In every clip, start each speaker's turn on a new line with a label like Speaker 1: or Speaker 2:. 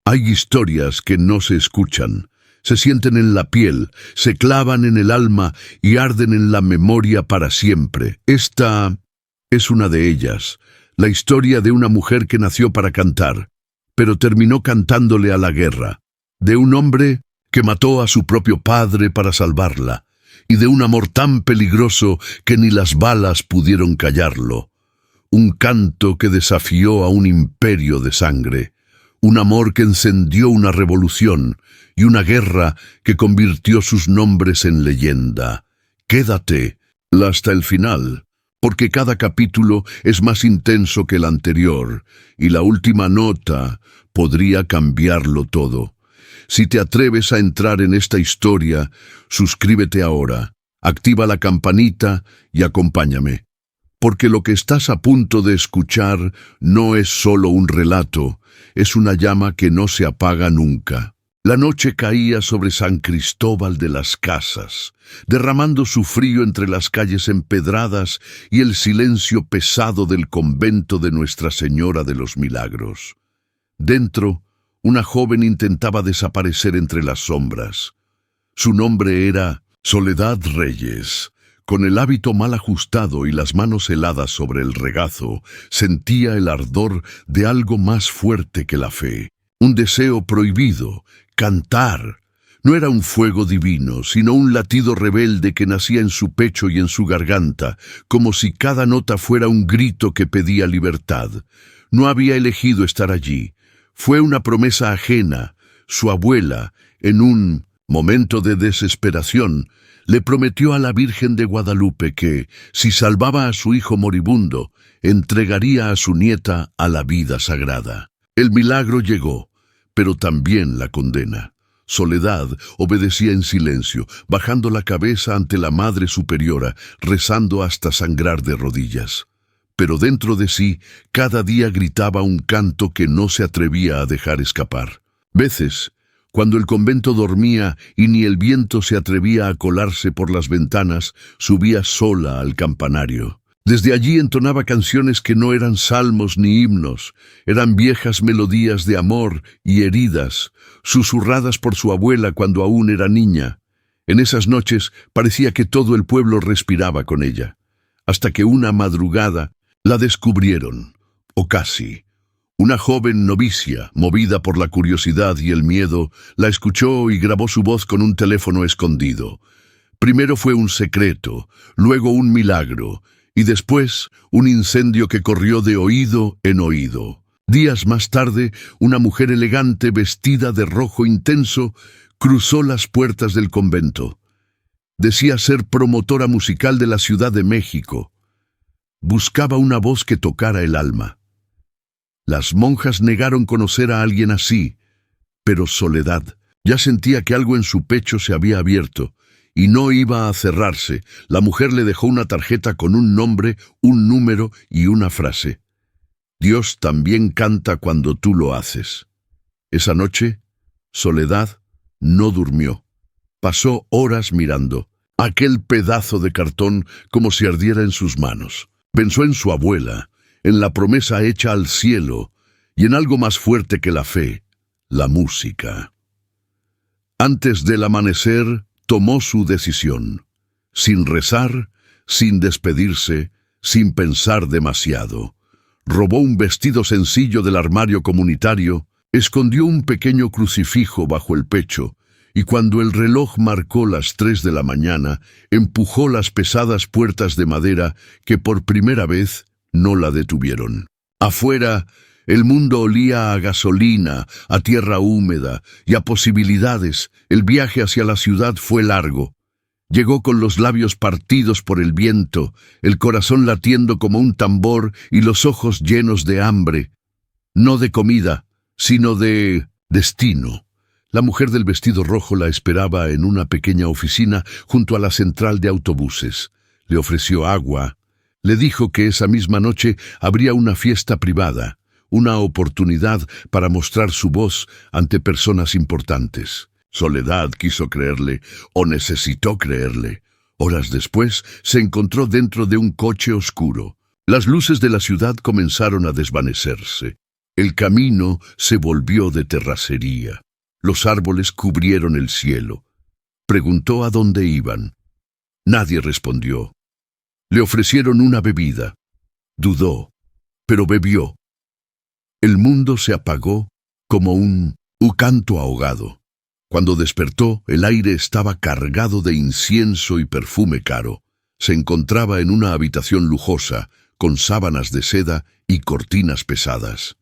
Speaker 1: Hay historias que no se escuchan, se sienten en la piel, se clavan en el alma y arden en la memoria para siempre. Esta es una de ellas, la historia de una mujer que nació para cantar, pero terminó cantándole a la guerra, de un hombre que mató a su propio padre para salvarla, y de un amor tan peligroso que ni las balas pudieron callarlo. Un canto que desafió a un imperio de sangre, un amor que encendió una revolución y una guerra que convirtió sus nombres en leyenda. Quédate hasta el final, porque cada capítulo es más intenso que el anterior, y la última nota podría cambiarlo todo. Si te atreves a entrar en esta historia, suscríbete ahora, activa la campanita y acompáñame. Porque lo que estás a punto de escuchar no es solo un relato, es una llama que no se apaga nunca. La noche caía sobre San Cristóbal de las Casas, derramando su frío entre las calles empedradas y el silencio pesado del convento de Nuestra Señora de los Milagros. Dentro, una joven intentaba desaparecer entre las sombras. Su nombre era Soledad Reyes. Con el hábito mal ajustado y las manos heladas sobre el regazo, sentía el ardor de algo más fuerte que la fe. Un deseo prohibido, cantar. No era un fuego divino, sino un latido rebelde que nacía en su pecho y en su garganta, como si cada nota fuera un grito que pedía libertad. No había elegido estar allí. Fue una promesa ajena. Su abuela, en un momento de desesperación, le prometió a la Virgen de Guadalupe que, si salvaba a su hijo moribundo, entregaría a su nieta a la vida sagrada. El milagro llegó, pero también la condena. Soledad obedecía en silencio, bajando la cabeza ante la Madre Superiora, rezando hasta sangrar de rodillas. Pero dentro de sí, cada día gritaba un canto que no se atrevía a dejar escapar. Veces, cuando el convento dormía y ni el viento se atrevía a colarse por las ventanas, subía sola al campanario. Desde allí entonaba canciones que no eran salmos ni himnos, eran viejas melodías de amor y heridas, susurradas por su abuela cuando aún era niña. En esas noches parecía que todo el pueblo respiraba con ella, hasta que una madrugada la descubrieron, o casi. Una joven novicia, movida por la curiosidad y el miedo, la escuchó y grabó su voz con un teléfono escondido. Primero fue un secreto, luego un milagro, y después un incendio que corrió de oído en oído. Días más tarde, una mujer elegante vestida de rojo intenso cruzó las puertas del convento. Decía ser promotora musical de la Ciudad de México. Buscaba una voz que tocara el alma. Las monjas negaron conocer a alguien así, pero Soledad ya sentía que algo en su pecho se había abierto, y no iba a cerrarse. La mujer le dejó una tarjeta con un nombre, un número y una frase. Dios también canta cuando tú lo haces. Esa noche, Soledad no durmió. Pasó horas mirando aquel pedazo de cartón como si ardiera en sus manos. Pensó en su abuela, en la promesa hecha al cielo y en algo más fuerte que la fe, la música. Antes del amanecer, tomó su decisión, sin rezar, sin despedirse, sin pensar demasiado. Robó un vestido sencillo del armario comunitario, escondió un pequeño crucifijo bajo el pecho, y cuando el reloj marcó las 3 de la mañana, empujó las pesadas puertas de madera que por primera vez no la detuvieron. Afuera, el mundo olía a gasolina, a tierra húmeda y a posibilidades. El viaje hacia la ciudad fue largo. Llegó con los labios partidos por el viento, el corazón latiendo como un tambor y los ojos llenos de hambre. No de comida, sino de destino. La mujer del vestido rojo la esperaba en una pequeña oficina junto a la central de autobuses. Le ofreció agua. Le dijo que esa misma noche habría una fiesta privada, una oportunidad para mostrar su voz ante personas importantes. Soledad quiso creerle, o necesitó creerle. Horas después, se encontró dentro de un coche oscuro. Las luces de la ciudad comenzaron a desvanecerse. El camino se volvió de terracería. Los árboles cubrieron el cielo. Preguntó a dónde iban. Nadie respondió. Le ofrecieron una bebida. Dudó, pero bebió. El mundo se apagó como un canto ahogado. Cuando despertó, el aire estaba cargado de incienso y perfume caro. Se encontraba en una habitación lujosa, con sábanas de seda y cortinas pesadas.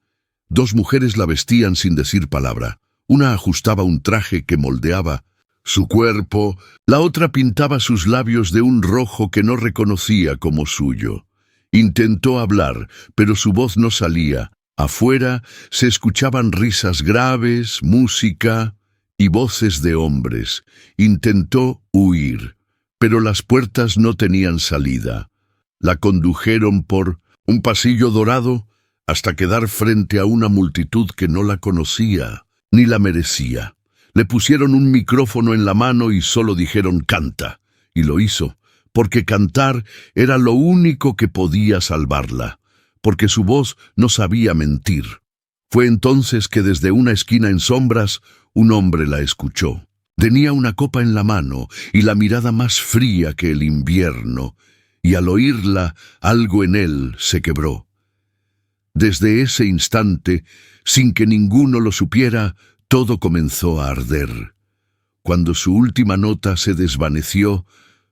Speaker 1: Dos mujeres la vestían sin decir palabra. Una ajustaba un traje que moldeaba su cuerpo, la otra pintaba sus labios de un rojo que no reconocía como suyo. Intentó hablar, pero su voz no salía. Afuera se escuchaban risas graves, música y voces de hombres. Intentó huir, pero las puertas no tenían salida. La condujeron por un pasillo dorado hasta quedar frente a una multitud que no la conocía ni la merecía. Le pusieron un micrófono en la mano y solo dijeron «canta», y lo hizo, porque cantar era lo único que podía salvarla, porque su voz no sabía mentir. Fue entonces que desde una esquina en sombras un hombre la escuchó. Tenía una copa en la mano y la mirada más fría que el invierno, y al oírla algo en él se quebró. Desde ese instante, sin que ninguno lo supiera, todo comenzó a arder. Cuando su última nota se desvaneció,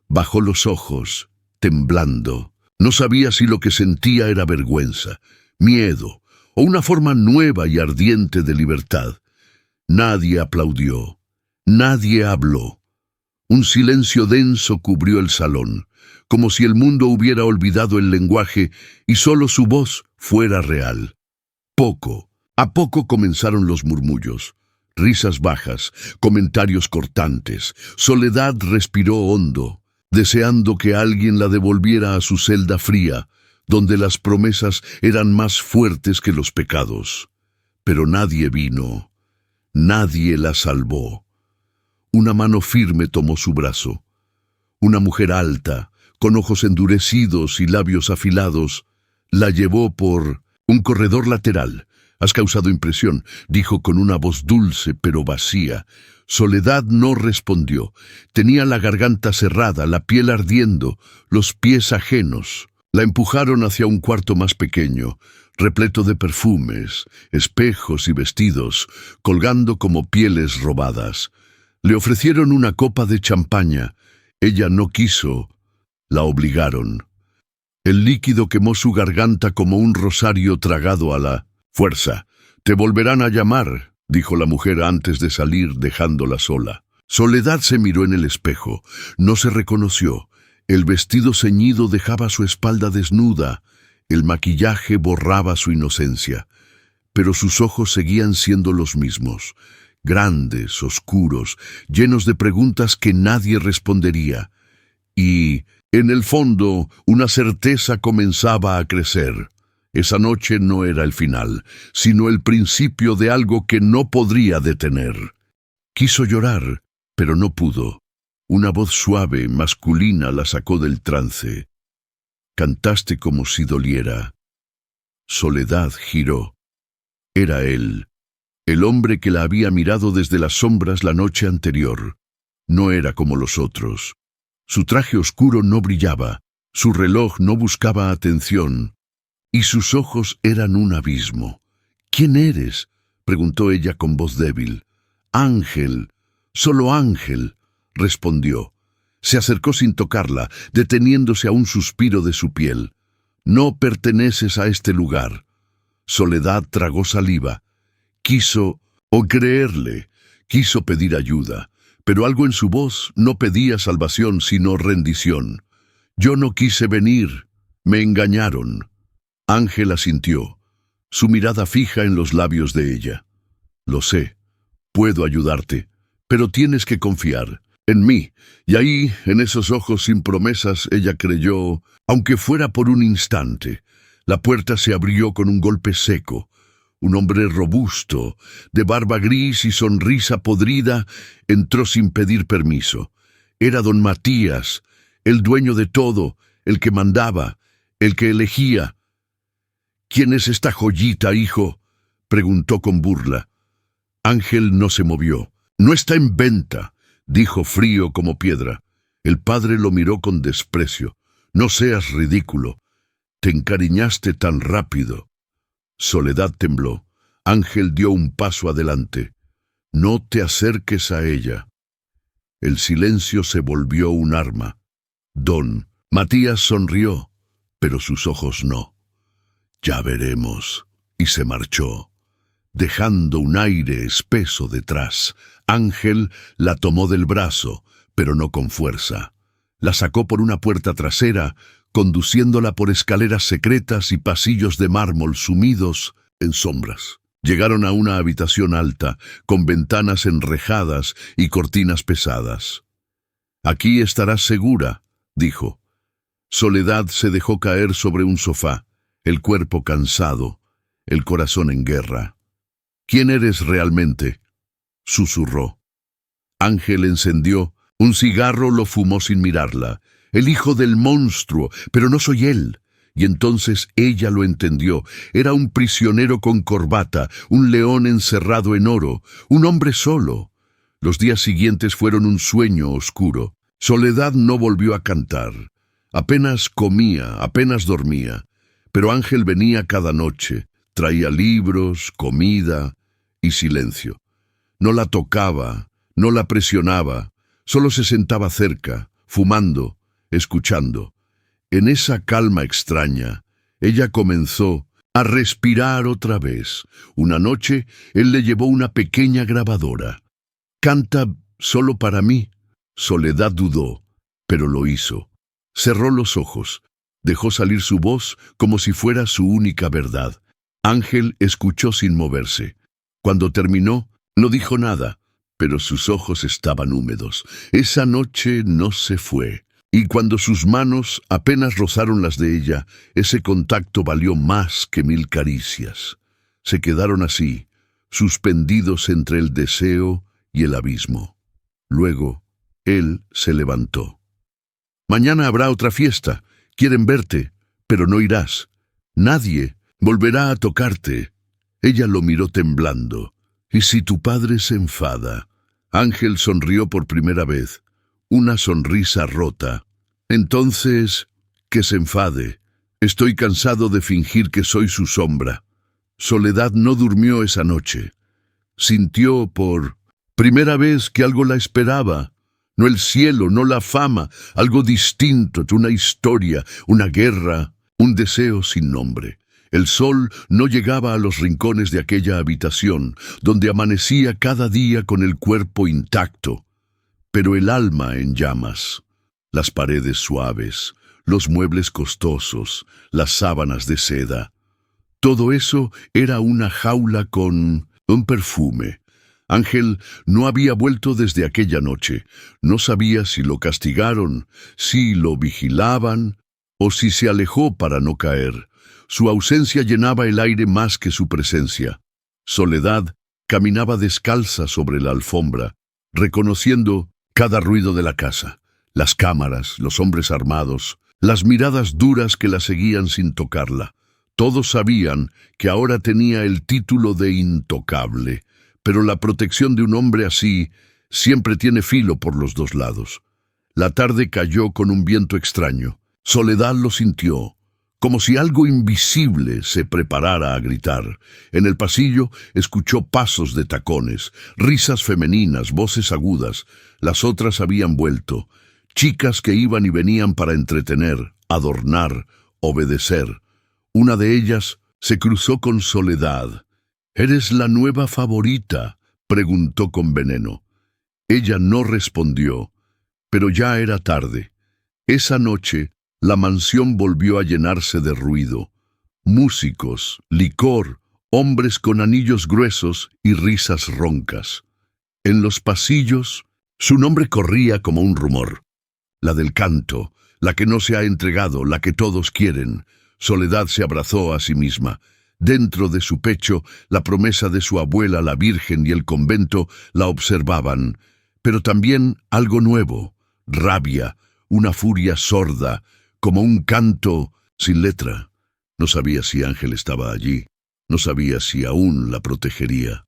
Speaker 1: bajó los ojos, temblando. No sabía si lo que sentía era vergüenza, miedo o una forma nueva y ardiente de libertad. Nadie aplaudió, nadie habló. Un silencio denso cubrió el salón, como si el mundo hubiera olvidado el lenguaje y solo su voz fuera real. Poco a poco comenzaron los murmullos. Risas bajas, comentarios cortantes. Soledad respiró hondo, deseando que alguien la devolviera a su celda fría, donde las promesas eran más fuertes que los pecados. Pero nadie vino, nadie la salvó. Una mano firme tomó su brazo. Una mujer alta, con ojos endurecidos y labios afilados, la llevó por un corredor lateral. «Has causado impresión», dijo con una voz dulce pero vacía. Soledad no respondió. Tenía la garganta cerrada, la piel ardiendo, los pies ajenos. La empujaron hacia un cuarto más pequeño, repleto de perfumes, espejos y vestidos, colgando como pieles robadas. Le ofrecieron una copa de champaña. Ella no quiso. La obligaron. El líquido quemó su garganta como un rosario tragado a la fuerza. «Te volverán a llamar», dijo la mujer antes de salir, dejándola sola. Soledad se miró en el espejo. No se reconoció. El vestido ceñido dejaba su espalda desnuda. El maquillaje borraba su inocencia. Pero sus ojos seguían siendo los mismos. Grandes, oscuros, llenos de preguntas que nadie respondería. Y, en el fondo, una certeza comenzaba a crecer. Esa noche no era el final, sino el principio de algo que no podría detener. Quiso llorar, pero no pudo. Una voz suave, masculina, la sacó del trance. «Cantaste como si doliera». Soledad giró. Era él, el hombre que la había mirado desde las sombras la noche anterior. No era como los otros. Su traje oscuro no brillaba, su reloj no buscaba atención, y sus ojos eran un abismo. «¿Quién eres?», preguntó ella con voz débil. «Ángel, solo Ángel», respondió. Se acercó sin tocarla, deteniéndose a un suspiro de su piel. «No perteneces a este lugar». Soledad tragó saliva. Quiso creerle, quiso pedir ayuda, pero algo en su voz no pedía salvación sino rendición. «Yo no quise venir, me engañaron». Ángel asintió, su mirada fija en los labios de ella. «Lo sé, puedo ayudarte, pero tienes que confiar en mí». Y ahí, en esos ojos sin promesas, ella creyó, aunque fuera por un instante. La puerta se abrió con un golpe seco. Un hombre robusto, de barba gris y sonrisa podrida, entró sin pedir permiso. Era don Matías, el dueño de todo, el que mandaba, el que elegía. «¿Quién es esta joyita, hijo?», preguntó con burla. Ángel no se movió. «No está en venta», dijo frío como piedra. El padre lo miró con desprecio. «No seas ridículo. Te encariñaste tan rápido». Soledad tembló. Ángel dio un paso adelante. «No te acerques a ella». El silencio se volvió un arma. Don Matías sonrió, pero sus ojos no. «Ya veremos», y se marchó, dejando un aire espeso detrás. Ángel la tomó del brazo, pero no con fuerza. La sacó por una puerta trasera, conduciéndola por escaleras secretas y pasillos de mármol sumidos en sombras. Llegaron a una habitación alta, con ventanas enrejadas y cortinas pesadas. «Aquí estarás segura», dijo. Soledad se dejó caer sobre un sofá, el cuerpo cansado, el corazón en guerra. «¿Quién eres realmente?», susurró. Ángel encendió un cigarro, lo fumó sin mirarla. «El hijo del monstruo, pero no soy él». Y entonces ella lo entendió. Era un prisionero con corbata, un león encerrado en oro, un hombre solo. Los días siguientes fueron un sueño oscuro. Soledad no volvió a cantar. Apenas comía, apenas dormía. Pero Ángel venía cada noche. Traía libros, comida y silencio. No la tocaba, no la presionaba. Solo se sentaba cerca, fumando, escuchando. En esa calma extraña, ella comenzó a respirar otra vez. Una noche, él le llevó una pequeña grabadora. «Canta solo para mí». Soledad dudó, pero lo hizo. Cerró los ojos, dejó salir su voz como si fuera su única verdad. Ángel escuchó sin moverse. Cuando terminó, no dijo nada, pero sus ojos estaban húmedos. Esa noche no se fue. Y cuando sus manos apenas rozaron las de ella, ese contacto valió más que 1000 caricias. Se quedaron así, suspendidos entre el deseo y el abismo. Luego, él se levantó. «Mañana habrá otra fiesta. Quieren verte, pero no irás. Nadie volverá a tocarte». Ella lo miró temblando. «¿Y si tu padre se enfada?». Ángel sonrió por primera vez. Una sonrisa rota. «Entonces, que se enfade. Estoy cansado de fingir que soy su sombra». Soledad no durmió esa noche. Sintió por primera vez que algo la esperaba. No el cielo, no la fama, algo distinto, una historia, una guerra, un deseo sin nombre. El sol no llegaba a los rincones de aquella habitación, donde amanecía cada día con el cuerpo intacto, pero el alma en llamas. Las paredes suaves, los muebles costosos, las sábanas de seda. Todo eso era una jaula con un perfume. Ángel no había vuelto desde aquella noche. No sabía si lo castigaron, si lo vigilaban o si se alejó para no caer. Su ausencia llenaba el aire más que su presencia. Soledad caminaba descalza sobre la alfombra, reconociendo cada ruido de la casa, las cámaras, los hombres armados, las miradas duras que la seguían sin tocarla. Todos sabían que ahora tenía el título de intocable, pero la protección de un hombre así siempre tiene filo por los dos lados. La tarde cayó con un viento extraño. Soledad lo sintió, como si algo invisible se preparara a gritar. En el pasillo escuchó pasos de tacones, risas femeninas, voces agudas. Las otras habían vuelto, chicas que iban y venían para entretener, adornar, obedecer. Una de ellas se cruzó con Soledad. «¿Eres la nueva favorita?», preguntó con veneno. Ella no respondió, pero ya era tarde. Esa noche, la mansión volvió a llenarse de ruido. Músicos, licor, hombres con anillos gruesos y risas roncas. En los pasillos, su nombre corría como un rumor. La del canto, la que no se ha entregado, la que todos quieren. Soledad se abrazó a sí misma. Dentro de su pecho, la promesa de su abuela, la Virgen y el convento la observaban, pero también algo nuevo, rabia, una furia sorda, como un canto sin letra. No sabía si Ángel estaba allí. No sabía si aún la protegería.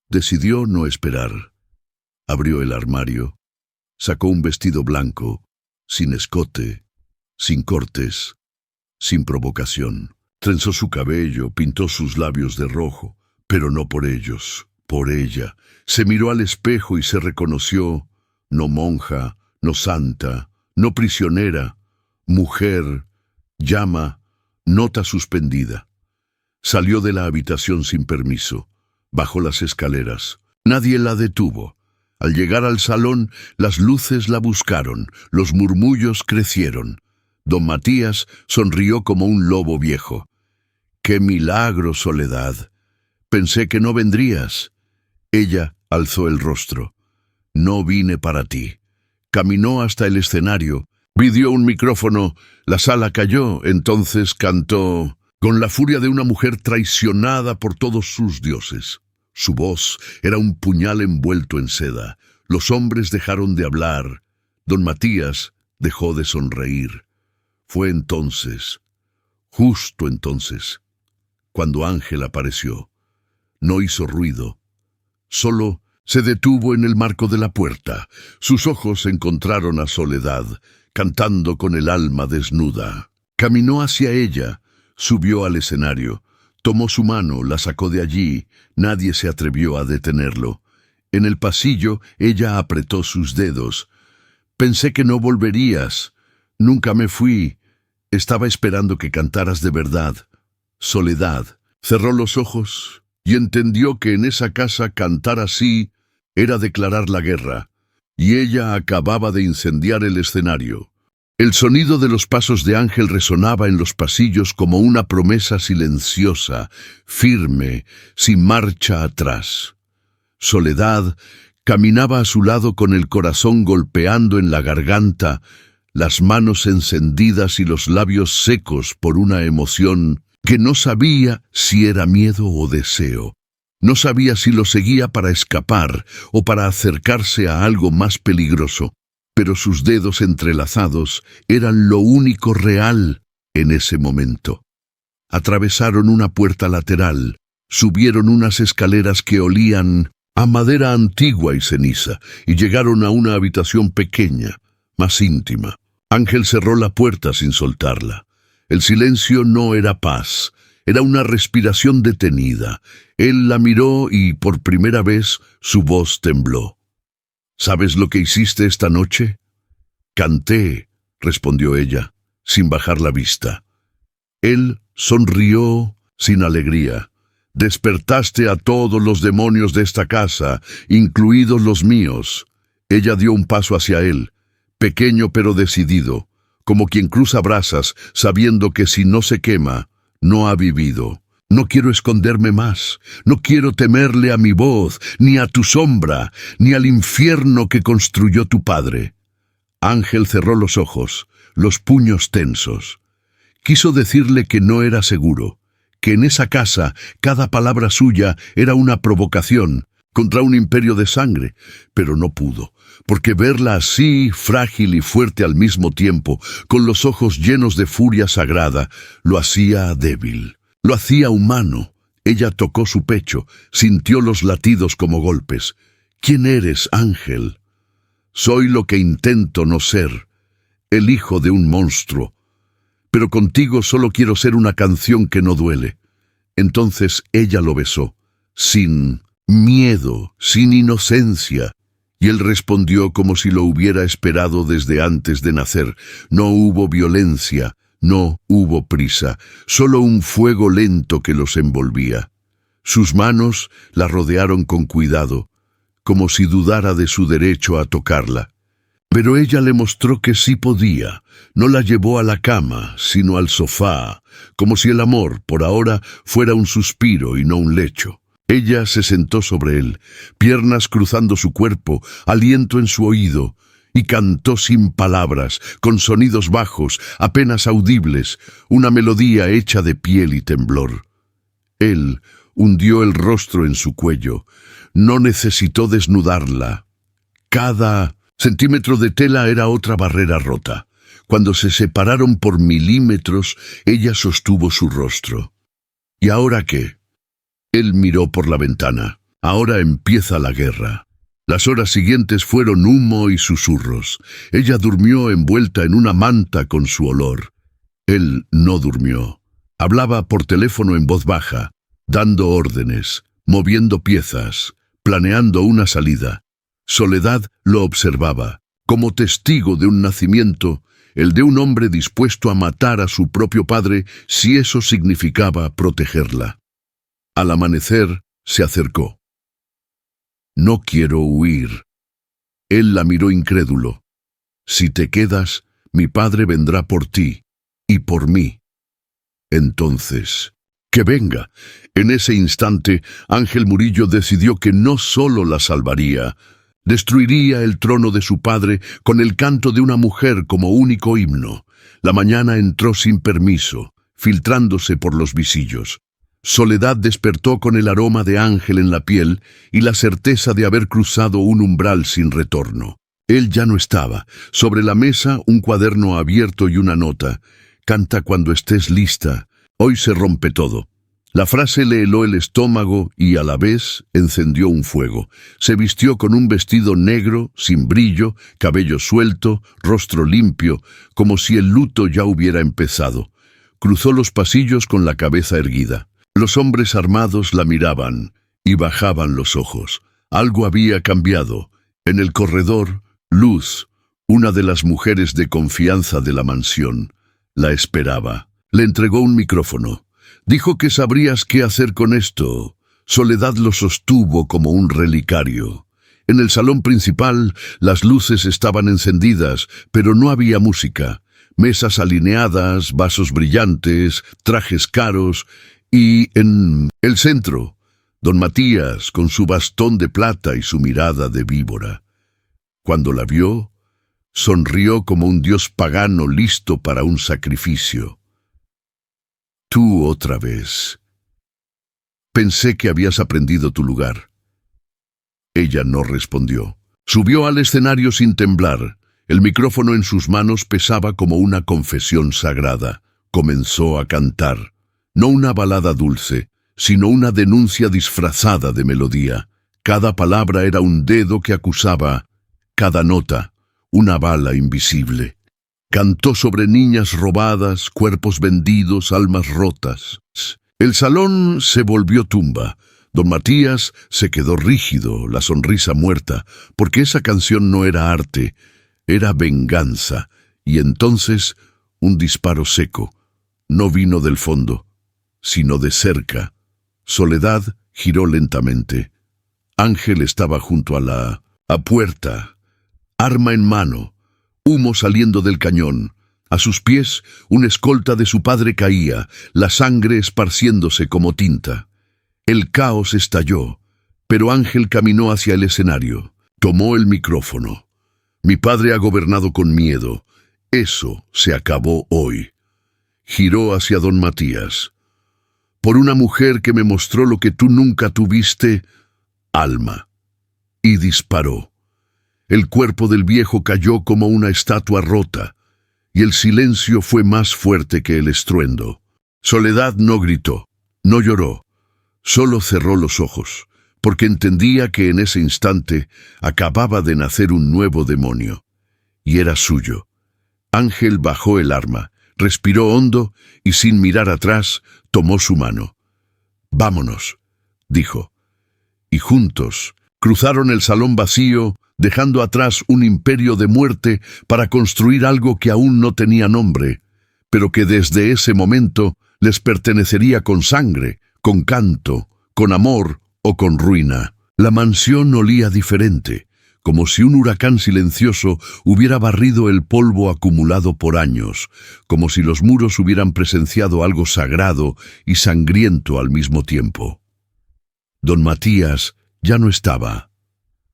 Speaker 1: Decidió no esperar. Abrió el armario, sacó un vestido blanco, sin escote, sin cortes, sin provocación. Trenzó su cabello, pintó sus labios de rojo, pero no por ellos, por ella. Se miró al espejo y se reconoció, no monja, no santa, no prisionera, mujer, llama, nota suspendida. Salió de la habitación sin permiso, bajó las escaleras. Nadie la detuvo. Al llegar al salón, las luces la buscaron, los murmullos crecieron. Don Matías sonrió como un lobo viejo. ¡Qué milagro, Soledad! Pensé que no vendrías. Ella alzó el rostro. No vine para ti. Caminó hasta el escenario, pidió un micrófono, la sala cayó, entonces cantó con la furia de una mujer traicionada por todos sus dioses. Su voz era un puñal envuelto en seda. Los hombres dejaron de hablar. Don Matías dejó de sonreír. Fue entonces, justo entonces, cuando Ángel apareció. No hizo ruido. Solo se detuvo en el marco de la puerta. Sus ojos encontraron a Soledad, cantando con el alma desnuda. Caminó hacia ella, subió al escenario, tomó su mano, la sacó de allí. Nadie se atrevió a detenerlo. En el pasillo, ella apretó sus dedos. Pensé que no volverías. Nunca me fui. Estaba esperando que cantaras de verdad. Soledad. Cerró los ojos y entendió que en esa casa cantar así era declarar la guerra, y ella acababa de incendiar el escenario. El sonido de los pasos de Ángel resonaba en los pasillos como una promesa silenciosa, firme, sin marcha atrás. Soledad caminaba a su lado con el corazón golpeando en la garganta, las manos encendidas y los labios secos por una emoción que no sabía si era miedo o deseo. No sabía si lo seguía para escapar o para acercarse a algo más peligroso, pero sus dedos entrelazados eran lo único real en ese momento. Atravesaron una puerta lateral, subieron unas escaleras que olían a madera antigua y ceniza, y llegaron a una habitación pequeña, más íntima. Ángel cerró la puerta sin soltarla. El silencio no era paz, era una respiración detenida. Él la miró y por primera vez su voz tembló. ¿Sabes lo que hiciste esta noche? Canté, respondió ella, sin bajar la vista. Él sonrió sin alegría. Despertaste a todos los demonios de esta casa, incluidos los míos. Ella dio un paso hacia él, pequeño pero decidido, como quien cruza brasas sabiendo que si no se quema, no ha vivido. No quiero esconderme más, no quiero temerle a mi voz, ni a tu sombra, ni al infierno que construyó tu padre. Ángel cerró los ojos, los puños tensos. Quiso decirle que no era seguro, que en esa casa cada palabra suya era una provocación contra un imperio de sangre, pero no pudo, porque verla así, frágil y fuerte al mismo tiempo, con los ojos llenos de furia sagrada, lo hacía débil, lo hacía humano. Ella tocó su pecho, sintió los latidos como golpes. ¿Quién eres, Ángel? Soy lo que intento no ser, el hijo de un monstruo. Pero contigo solo quiero ser una canción que no duele. Entonces ella lo besó, sin miedo, sin inocencia, y él respondió como si lo hubiera esperado desde antes de nacer. No hubo violencia, no hubo prisa, solo un fuego lento que los envolvía. Sus manos la rodearon con cuidado, como si dudara de su derecho a tocarla. Pero ella le mostró que sí podía. No la llevó a la cama, sino al sofá, como si el amor, por ahora, fuera un suspiro y no un lecho. Ella se sentó sobre él, piernas cruzando su cuerpo, aliento en su oído, y cantó sin palabras, con sonidos bajos, apenas audibles, una melodía hecha de piel y temblor. Él hundió el rostro en su cuello. No necesitó desnudarla. Cada centímetro de tela era otra barrera rota. Cuando se separaron por milímetros, ella sostuvo su rostro. ¿Y ahora qué? Él miró por la ventana. Ahora empieza la guerra. Las horas siguientes fueron humo y susurros. Ella durmió envuelta en una manta con su olor. Él no durmió. Hablaba por teléfono en voz baja, dando órdenes, moviendo piezas, planeando una salida. Soledad lo observaba, como testigo de un nacimiento, el de un hombre dispuesto a matar a su propio padre si eso significaba protegerla. Al amanecer, se acercó. «No quiero huir». Él la miró incrédulo. «Si te quedas, mi padre vendrá por ti y por mí». «Entonces, que venga». En ese instante, Ángel Murillo decidió que no solo la salvaría, destruiría el trono de su padre con el canto de una mujer como único himno. La mañana entró sin permiso, filtrándose por los visillos. Soledad despertó con el aroma de Ángel en la piel y la certeza de haber cruzado un umbral sin retorno. Él ya no estaba. Sobre la mesa, un cuaderno abierto y una nota. «Canta cuando estés lista. Hoy se rompe todo». La frase le heló el estómago y a la vez encendió un fuego. Se vistió con un vestido negro, sin brillo, cabello suelto, rostro limpio, como si el luto ya hubiera empezado. Cruzó los pasillos con la cabeza erguida. Los hombres armados la miraban y bajaban los ojos. Algo había cambiado. En el corredor, Luz, una de las mujeres de confianza de la mansión, la esperaba. Le entregó un micrófono. Dijo que sabrías qué hacer con esto. Soledad lo sostuvo como un relicario. En el salón principal, las luces estaban encendidas, pero no había música. Mesas alineadas, vasos brillantes, trajes caros, y en el centro, don Matías, con su bastón de plata y su mirada de víbora. Cuando la vio, sonrió como un dios pagano listo para un sacrificio. «Tú otra vez. Pensé que habías aprendido tu lugar». Ella no respondió. Subió al escenario sin temblar. El micrófono en sus manos pesaba como una confesión sagrada. Comenzó a cantar. No una balada dulce, sino una denuncia disfrazada de melodía. Cada palabra era un dedo que acusaba, cada nota, una bala invisible. Cantó sobre niñas robadas, cuerpos vendidos, almas rotas. El salón se volvió tumba. Don Matías se quedó rígido, la sonrisa muerta, porque esa canción no era arte, era venganza. Y entonces, un disparo seco. No vino del fondo, sino de cerca. Soledad giró lentamente. Ángel estaba junto a la puerta, arma en mano. Humo saliendo del cañón. A sus pies, una escolta de su padre caía, la sangre esparciéndose como tinta. El caos estalló, pero Ángel caminó hacia el escenario. Tomó el micrófono. «Mi padre ha gobernado con miedo. Eso se acabó hoy». Giró hacia don Matías. «Por una mujer que me mostró lo que tú nunca tuviste, alma». Y disparó. El cuerpo del viejo cayó como una estatua rota, y el silencio fue más fuerte que el estruendo. Soledad no gritó, no lloró, solo cerró los ojos, porque entendía que en ese instante acababa de nacer un nuevo demonio, y era suyo. Ángel bajó el arma, respiró hondo y sin mirar atrás tomó su mano. «Vámonos», dijo, y juntos cruzaron el salón vacío, dejando atrás un imperio de muerte para construir algo que aún no tenía nombre, pero que desde ese momento les pertenecería con sangre, con canto, con amor o con ruina. La mansión olía diferente, como si un huracán silencioso hubiera barrido el polvo acumulado por años, como si los muros hubieran presenciado algo sagrado y sangriento al mismo tiempo. Don Matías ya no estaba.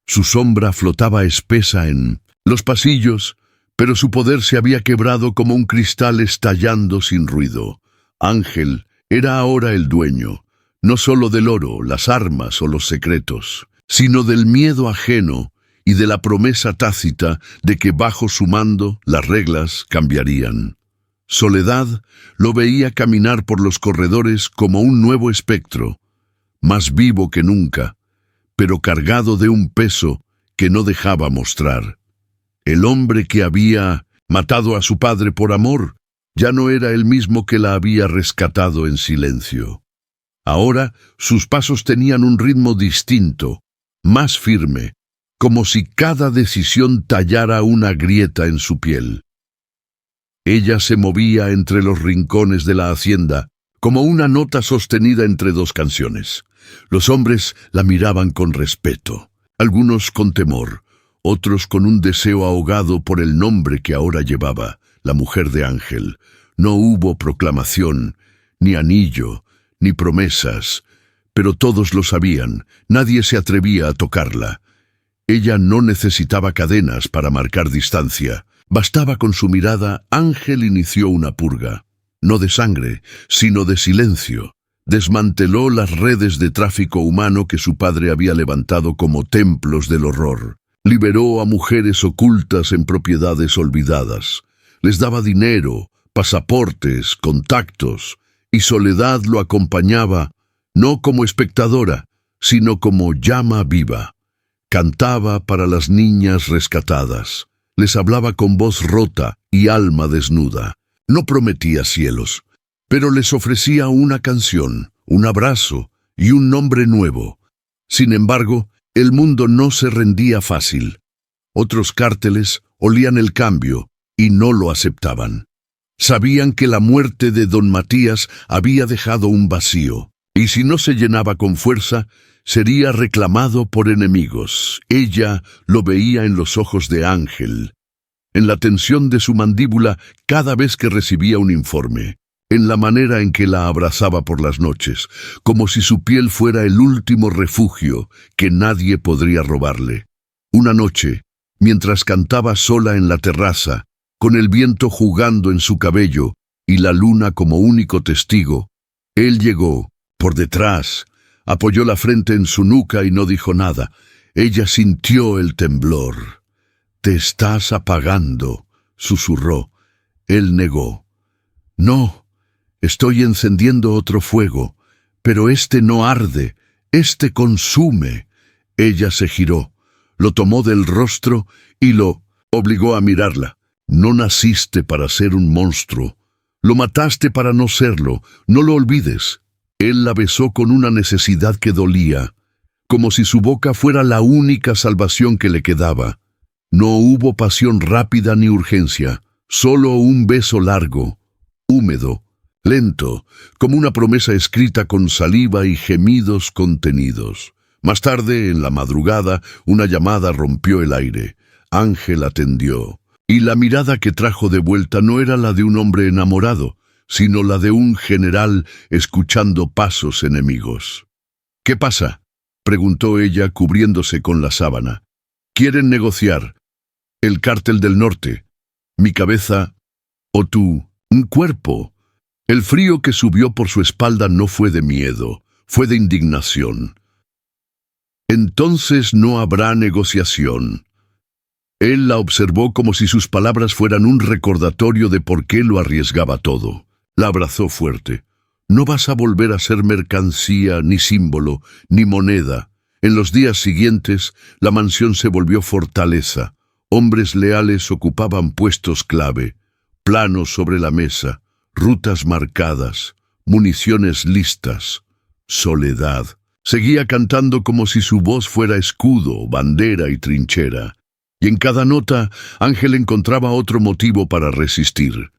Speaker 1: Su sombra flotaba espesa en los pasillos, pero su poder se había quebrado como un cristal estallando sin ruido. Ángel era ahora el dueño, no solo del oro, las armas o los secretos, sino del miedo ajeno y de la promesa tácita de que bajo su mando las reglas cambiarían. Soledad lo veía caminar por los corredores como un nuevo espectro, más vivo que nunca, pero cargado de un peso que no dejaba mostrar. El hombre que había matado a su padre por amor ya no era el mismo que la había rescatado en silencio. Ahora sus pasos tenían un ritmo distinto, más firme, como si cada decisión tallara una grieta en su piel. Ella se movía entre los rincones de la hacienda, como una nota sostenida entre dos canciones. Los hombres la miraban con respeto, algunos con temor, otros con un deseo ahogado por el nombre que ahora llevaba, la mujer de Ángel. No hubo proclamación, ni anillo, ni promesas, pero todos lo sabían, nadie se atrevía a tocarla. Ella no necesitaba cadenas para marcar distancia. Bastaba con su mirada. Ángel inició una purga, no de sangre, sino de silencio. Desmanteló las redes de tráfico humano que su padre había levantado como templos del horror. Liberó a mujeres ocultas en propiedades olvidadas. Les daba dinero, pasaportes, contactos, y Soledad lo acompañaba, no como espectadora, sino como llama viva. Cantaba para las niñas rescatadas. Les hablaba con voz rota y alma desnuda. No prometía cielos, pero les ofrecía una canción, un abrazo y un nombre nuevo. Sin embargo, el mundo no se rendía fácil. Otros cárteles olían el cambio y no lo aceptaban. Sabían que la muerte de don Matías había dejado un vacío, y si no se llenaba con fuerza, sería reclamado por enemigos. Ella lo veía en los ojos de Ángel, en la tensión de su mandíbula cada vez que recibía un informe, en la manera en que la abrazaba por las noches, como si su piel fuera el último refugio que nadie podría robarle. Una noche, mientras cantaba sola en la terraza, con el viento jugando en su cabello y la luna como único testigo, él llegó, por detrás, apoyó la frente en su nuca y no dijo nada. Ella sintió el temblor. «Te estás apagando», susurró. Él negó. «No, estoy encendiendo otro fuego, pero este no arde, este consume». Ella se giró, lo tomó del rostro y lo obligó a mirarla. «No naciste para ser un monstruo. Lo mataste para no serlo. No lo olvides». Él la besó con una necesidad que dolía, como si su boca fuera la única salvación que le quedaba. No hubo pasión rápida ni urgencia, solo un beso largo, húmedo, lento, como una promesa escrita con saliva y gemidos contenidos. Más tarde, en la madrugada, una llamada rompió el aire. Ángel atendió, y la mirada que trajo de vuelta no era la de un hombre enamorado, sino la de un general escuchando pasos enemigos. «¿Qué pasa?», preguntó ella cubriéndose con la sábana. «Quieren negociar. El cártel del norte. Mi cabeza. O tú. Un cuerpo». El frío que subió por su espalda no fue de miedo, fue de indignación. «Entonces no habrá negociación». Él la observó como si sus palabras fueran un recordatorio de por qué lo arriesgaba todo. La abrazó fuerte. «No vas a volver a ser mercancía, ni símbolo, ni moneda». En los días siguientes, la mansión se volvió fortaleza. Hombres leales ocupaban puestos clave, planos sobre la mesa, rutas marcadas, municiones listas. Soledad seguía cantando como si su voz fuera escudo, bandera y trinchera. Y en cada nota, Ángel encontraba otro motivo para resistir.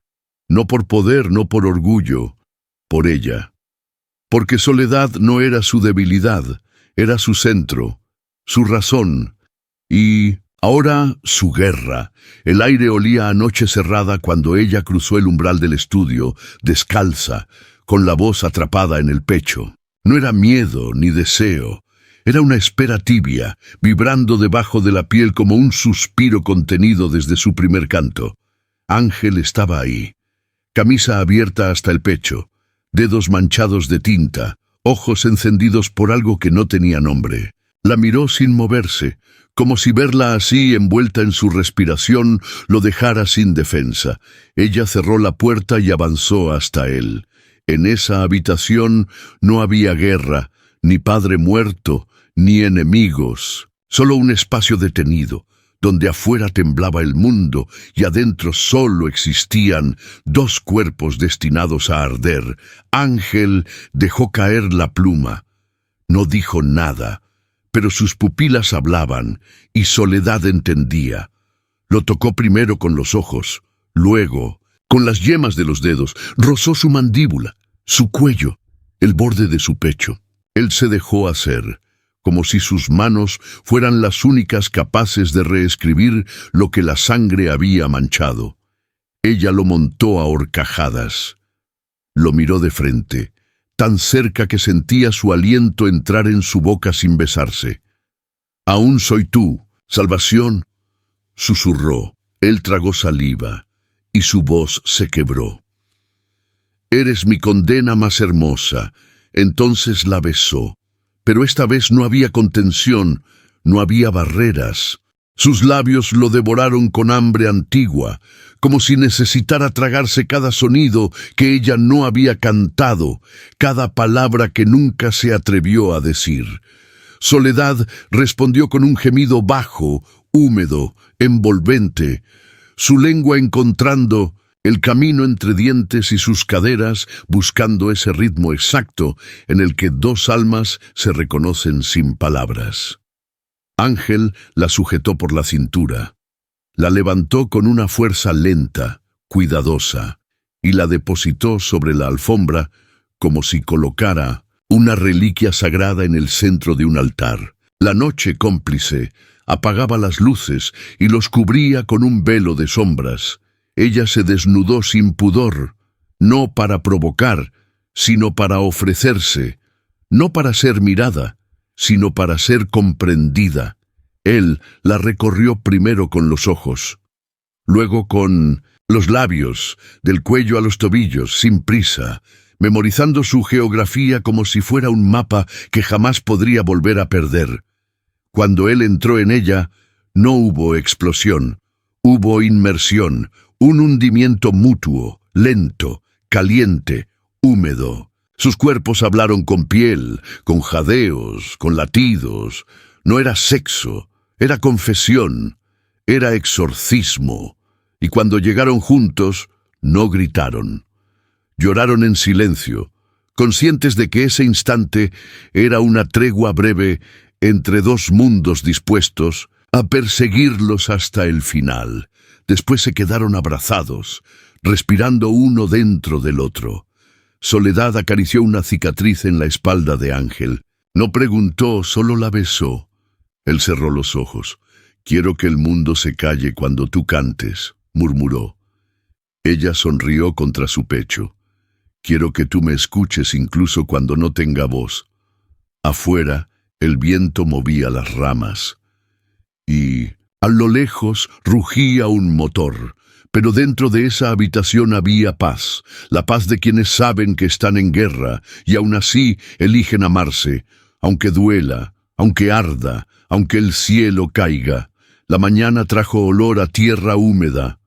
Speaker 1: No por poder, no por orgullo, por ella. Porque Soledad no era su debilidad, era su centro, su razón, y ahora su guerra. El aire olía a noche cerrada cuando ella cruzó el umbral del estudio, descalza, con la voz atrapada en el pecho. No era miedo ni deseo, era una espera tibia, vibrando debajo de la piel como un suspiro contenido desde su primer canto. Ángel estaba ahí. Camisa abierta hasta el pecho, dedos manchados de tinta, ojos encendidos por algo que no tenía nombre. La miró sin moverse, como si verla así, envuelta en su respiración, lo dejara sin defensa. Ella cerró la puerta y avanzó hasta él. En esa habitación no había guerra, ni padre muerto, ni enemigos, solo un espacio detenido, donde afuera temblaba el mundo y adentro solo existían dos cuerpos destinados a arder. Ángel dejó caer la pluma. No dijo nada, pero sus pupilas hablaban y Soledad entendía. Lo tocó primero con los ojos, luego, con las yemas de los dedos, rozó su mandíbula, su cuello, el borde de su pecho. Él se dejó hacer, como si sus manos fueran las únicas capaces de reescribir lo que la sangre había manchado. Ella lo montó a horcajadas. Lo miró de frente, tan cerca que sentía su aliento entrar en su boca sin besarse. «Aún soy tú, salvación», susurró. Él tragó saliva y su voz se quebró. «Eres mi condena más hermosa». Entonces la besó, pero esta vez no había contención, no había barreras. Sus labios lo devoraron con hambre antigua, como si necesitara tragarse cada sonido que ella no había cantado, cada palabra que nunca se atrevió a decir. Soledad respondió con un gemido bajo, húmedo, envolvente, su lengua encontrando el camino entre dientes y sus caderas, buscando ese ritmo exacto en el que dos almas se reconocen sin palabras. Ángel la sujetó por la cintura, la levantó con una fuerza lenta, cuidadosa, y la depositó sobre la alfombra como si colocara una reliquia sagrada en el centro de un altar. La noche cómplice apagaba las luces y los cubría con un velo de sombras. Ella se desnudó sin pudor, no para provocar, sino para ofrecerse, no para ser mirada, sino para ser comprendida. Él la recorrió primero con los ojos, luego con los labios, del cuello a los tobillos, sin prisa, memorizando su geografía como si fuera un mapa que jamás podría volver a perder. Cuando él entró en ella, no hubo explosión, hubo inmersión, un hundimiento mutuo, lento, caliente, húmedo. Sus cuerpos hablaron con piel, con jadeos, con latidos. No era sexo, era confesión, era exorcismo. Y cuando llegaron juntos, no gritaron. Lloraron en silencio, conscientes de que ese instante era una tregua breve entre dos mundos dispuestos a perseguirlos hasta el final. Después se quedaron abrazados, respirando uno dentro del otro. Soledad acarició una cicatriz en la espalda de Ángel. No preguntó, solo la besó. Él cerró los ojos. «Quiero que el mundo se calle cuando tú cantes», murmuró. Ella sonrió contra su pecho. «Quiero que tú me escuches incluso cuando no tenga voz». Afuera, el viento movía las ramas. Y a lo lejos rugía un motor, pero dentro de esa habitación había paz, la paz de quienes saben que están en guerra y aún así eligen amarse, aunque duela, aunque arda, aunque el cielo caiga. La mañana trajo olor a tierra húmeda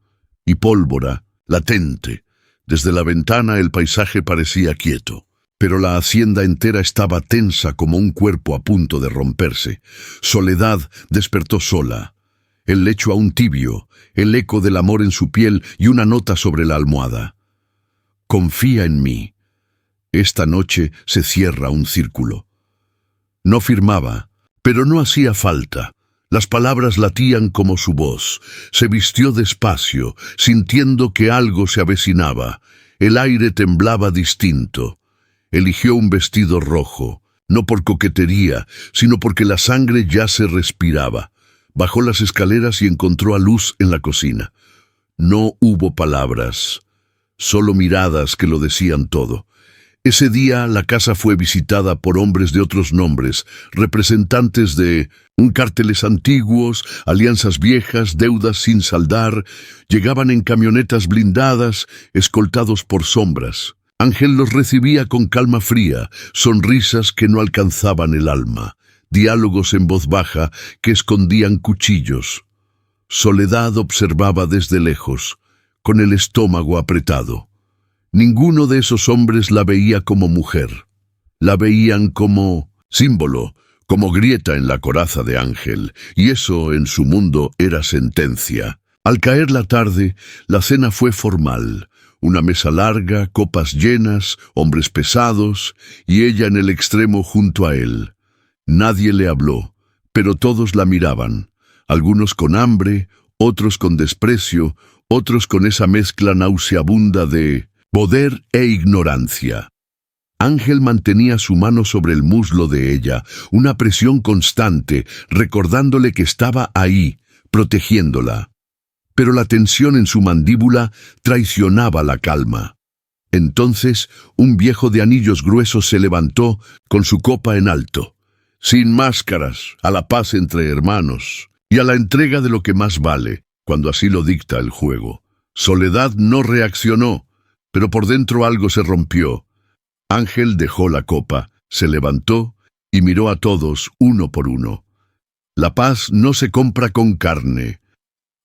Speaker 1: y pólvora, latente. Desde la ventana el paisaje parecía quieto, pero la hacienda entera estaba tensa como un cuerpo a punto de romperse. Soledad despertó sola. El lecho aún tibio, el eco del amor en su piel y una nota sobre la almohada. «Confía en mí. Esta noche se cierra un círculo». No firmaba, pero no hacía falta. Las palabras latían como su voz. Se vistió despacio, sintiendo que algo se avecinaba. El aire temblaba distinto. Eligió un vestido rojo, no por coquetería, sino porque la sangre ya se respiraba. Bajó las escaleras y encontró a Luz en la cocina. No hubo palabras, solo miradas que lo decían todo. Ese día la casa fue visitada por hombres de otros nombres, representantes de cárteles antiguos, alianzas viejas, deudas sin saldar. Llegaban en camionetas blindadas, escoltados por sombras. Ángel los recibía con calma fría, sonrisas que no alcanzaban el alma. diálogos en voz baja que escondían cuchillos. Soledad observaba desde lejos, con el estómago apretado. Ninguno de esos hombres la veía como mujer. La veían como símbolo, como grieta en la coraza de Ángel, y eso en su mundo era sentencia. Al caer la tarde, la cena fue formal. Una mesa larga, copas llenas, hombres pesados, y ella en el extremo junto a él. Nadie le habló, pero todos la miraban, algunos con hambre, otros con desprecio, otros con esa mezcla nauseabunda de poder e ignorancia. Ángel mantenía su mano sobre el muslo de ella, una presión constante, recordándole que estaba ahí, protegiéndola. Pero la tensión en su mandíbula traicionaba la calma. Entonces, un viejo de anillos gruesos se levantó con su copa en alto. Sin máscaras, a la paz entre hermanos, y a la entrega de lo que más vale, cuando así lo dicta el juego. Soledad no reaccionó, pero por dentro algo se rompió. Ángel dejó la copa, se levantó y miró a todos uno por uno. La paz no se compra con carne.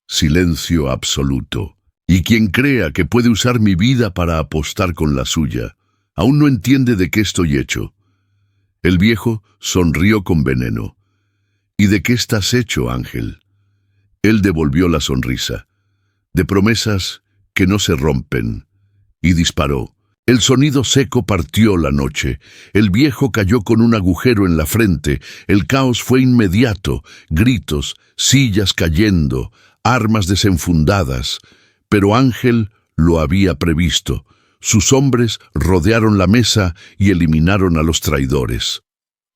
Speaker 1: Silencio absoluto. Y quien crea que puede usar mi vida para apostar con la suya, aún no entiende de qué estoy hecho. El viejo sonrió con veneno. ¿Y de qué estás hecho, Ángel? Él devolvió la sonrisa. De promesas que no se rompen. Y disparó. El sonido seco partió la noche. El viejo cayó con un agujero en la frente. El caos fue inmediato. Gritos, sillas cayendo, armas desenfundadas. Pero Ángel lo había previsto. Sus hombres rodearon la mesa y eliminaron a los traidores.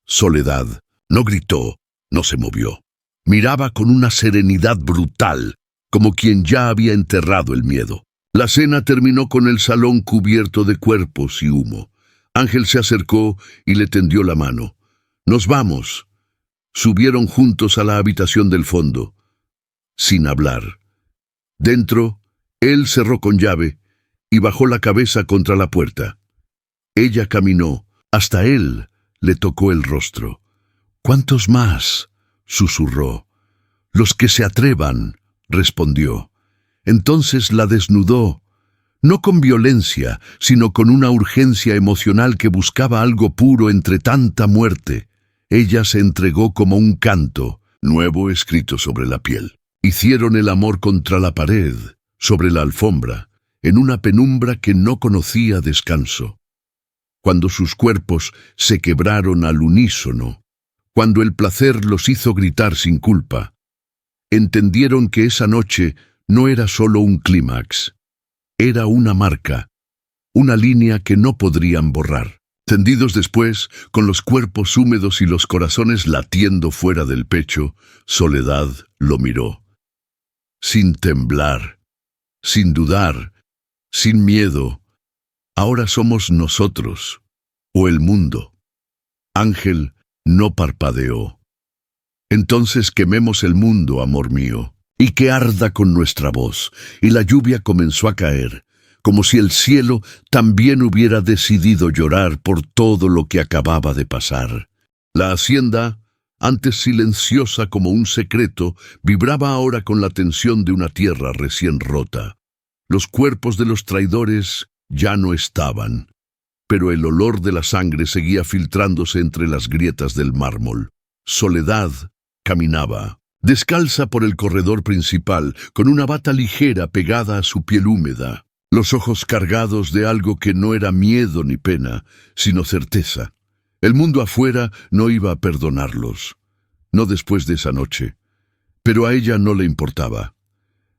Speaker 1: Soledad no gritó, no se movió. Miraba con una serenidad brutal, como quien ya había enterrado el miedo. La cena terminó con el salón cubierto de cuerpos y humo. Ángel se acercó y le tendió la mano. «Nos vamos». Subieron juntos a la habitación del fondo, sin hablar. Dentro, él cerró con llave y bajó la cabeza contra la puerta. Ella caminó. Hasta él le tocó el rostro. «¿Cuántos más?», susurró. «Los que se atrevan», respondió. Entonces la desnudó, no con violencia, sino con una urgencia emocional que buscaba algo puro entre tanta muerte. Ella se entregó como un canto, nuevo escrito sobre la piel. Hicieron el amor contra la pared, sobre la alfombra, en una penumbra que no conocía descanso. Cuando sus cuerpos se quebraron al unísono, cuando el placer los hizo gritar sin culpa, entendieron que esa noche no era solo un clímax, era una marca, una línea que no podrían borrar. Tendidos después, con los cuerpos húmedos y los corazones latiendo fuera del pecho, Soledad lo miró. Sin temblar, sin dudar, sin miedo. Ahora somos nosotros, o el mundo. Ángel no parpadeó. Entonces quememos el mundo, amor mío, y que arda con nuestra voz. Y la lluvia comenzó a caer, como si el cielo también hubiera decidido llorar por todo lo que acababa de pasar. La hacienda, antes silenciosa como un secreto, vibraba ahora con la tensión de una tierra recién rota. Los cuerpos de los traidores ya no estaban, pero el olor de la sangre seguía filtrándose entre las grietas del mármol. Soledad caminaba, descalza por el corredor principal, con una bata ligera pegada a su piel húmeda, los ojos cargados de algo que no era miedo ni pena, sino certeza. El mundo afuera no iba a perdonarlos, no después de esa noche, pero a ella no le importaba.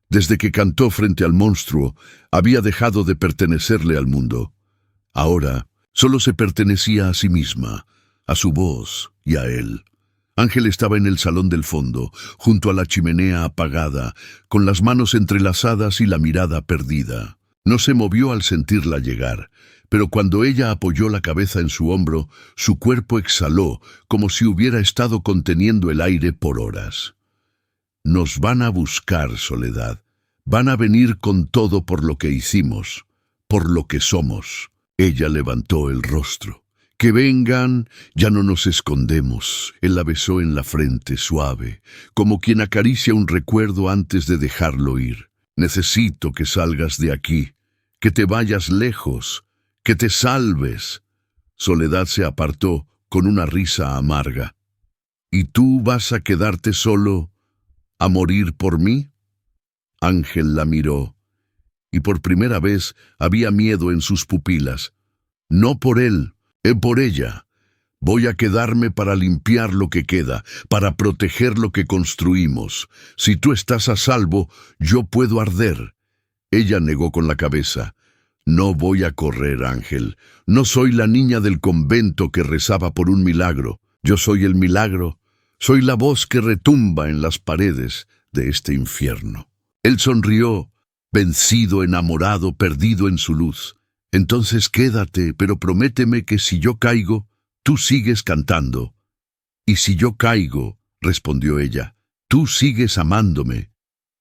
Speaker 1: Desde que cantó frente al monstruo, había dejado de pertenecerle al mundo. Ahora solo se pertenecía a sí misma, a su voz y a él. Ángel estaba en el salón del fondo, junto a la chimenea apagada, con las manos entrelazadas y la mirada perdida. No se movió al sentirla llegar, pero cuando ella apoyó la cabeza en su hombro, su cuerpo exhaló, como si hubiera estado conteniendo el aire por horas. Nos van a buscar, Soledad. Van a venir con todo por lo que hicimos, por lo que somos. Ella levantó el rostro. Que vengan, ya no nos escondemos. Él la besó en la frente, suave, como quien acaricia un recuerdo antes de dejarlo ir. Necesito que salgas de aquí, que te vayas lejos, que te salves. Soledad se apartó con una risa amarga. ¿Y tú vas a quedarte solo a morir por mí? Ángel la miró, y por primera vez había miedo en sus pupilas. No por él, por ella. Voy a quedarme para limpiar lo que queda, para proteger lo que construimos. Si tú estás a salvo, yo puedo arder. Ella negó con la cabeza. No voy a correr, Ángel. No soy la niña del convento que rezaba por un milagro. Yo soy el milagro. Soy la voz que retumba en las paredes de este infierno. Él sonrió, vencido, enamorado, perdido en su luz. Entonces quédate, pero prométeme que si yo caigo, tú sigues cantando. Y si yo caigo, respondió ella, tú sigues amándome.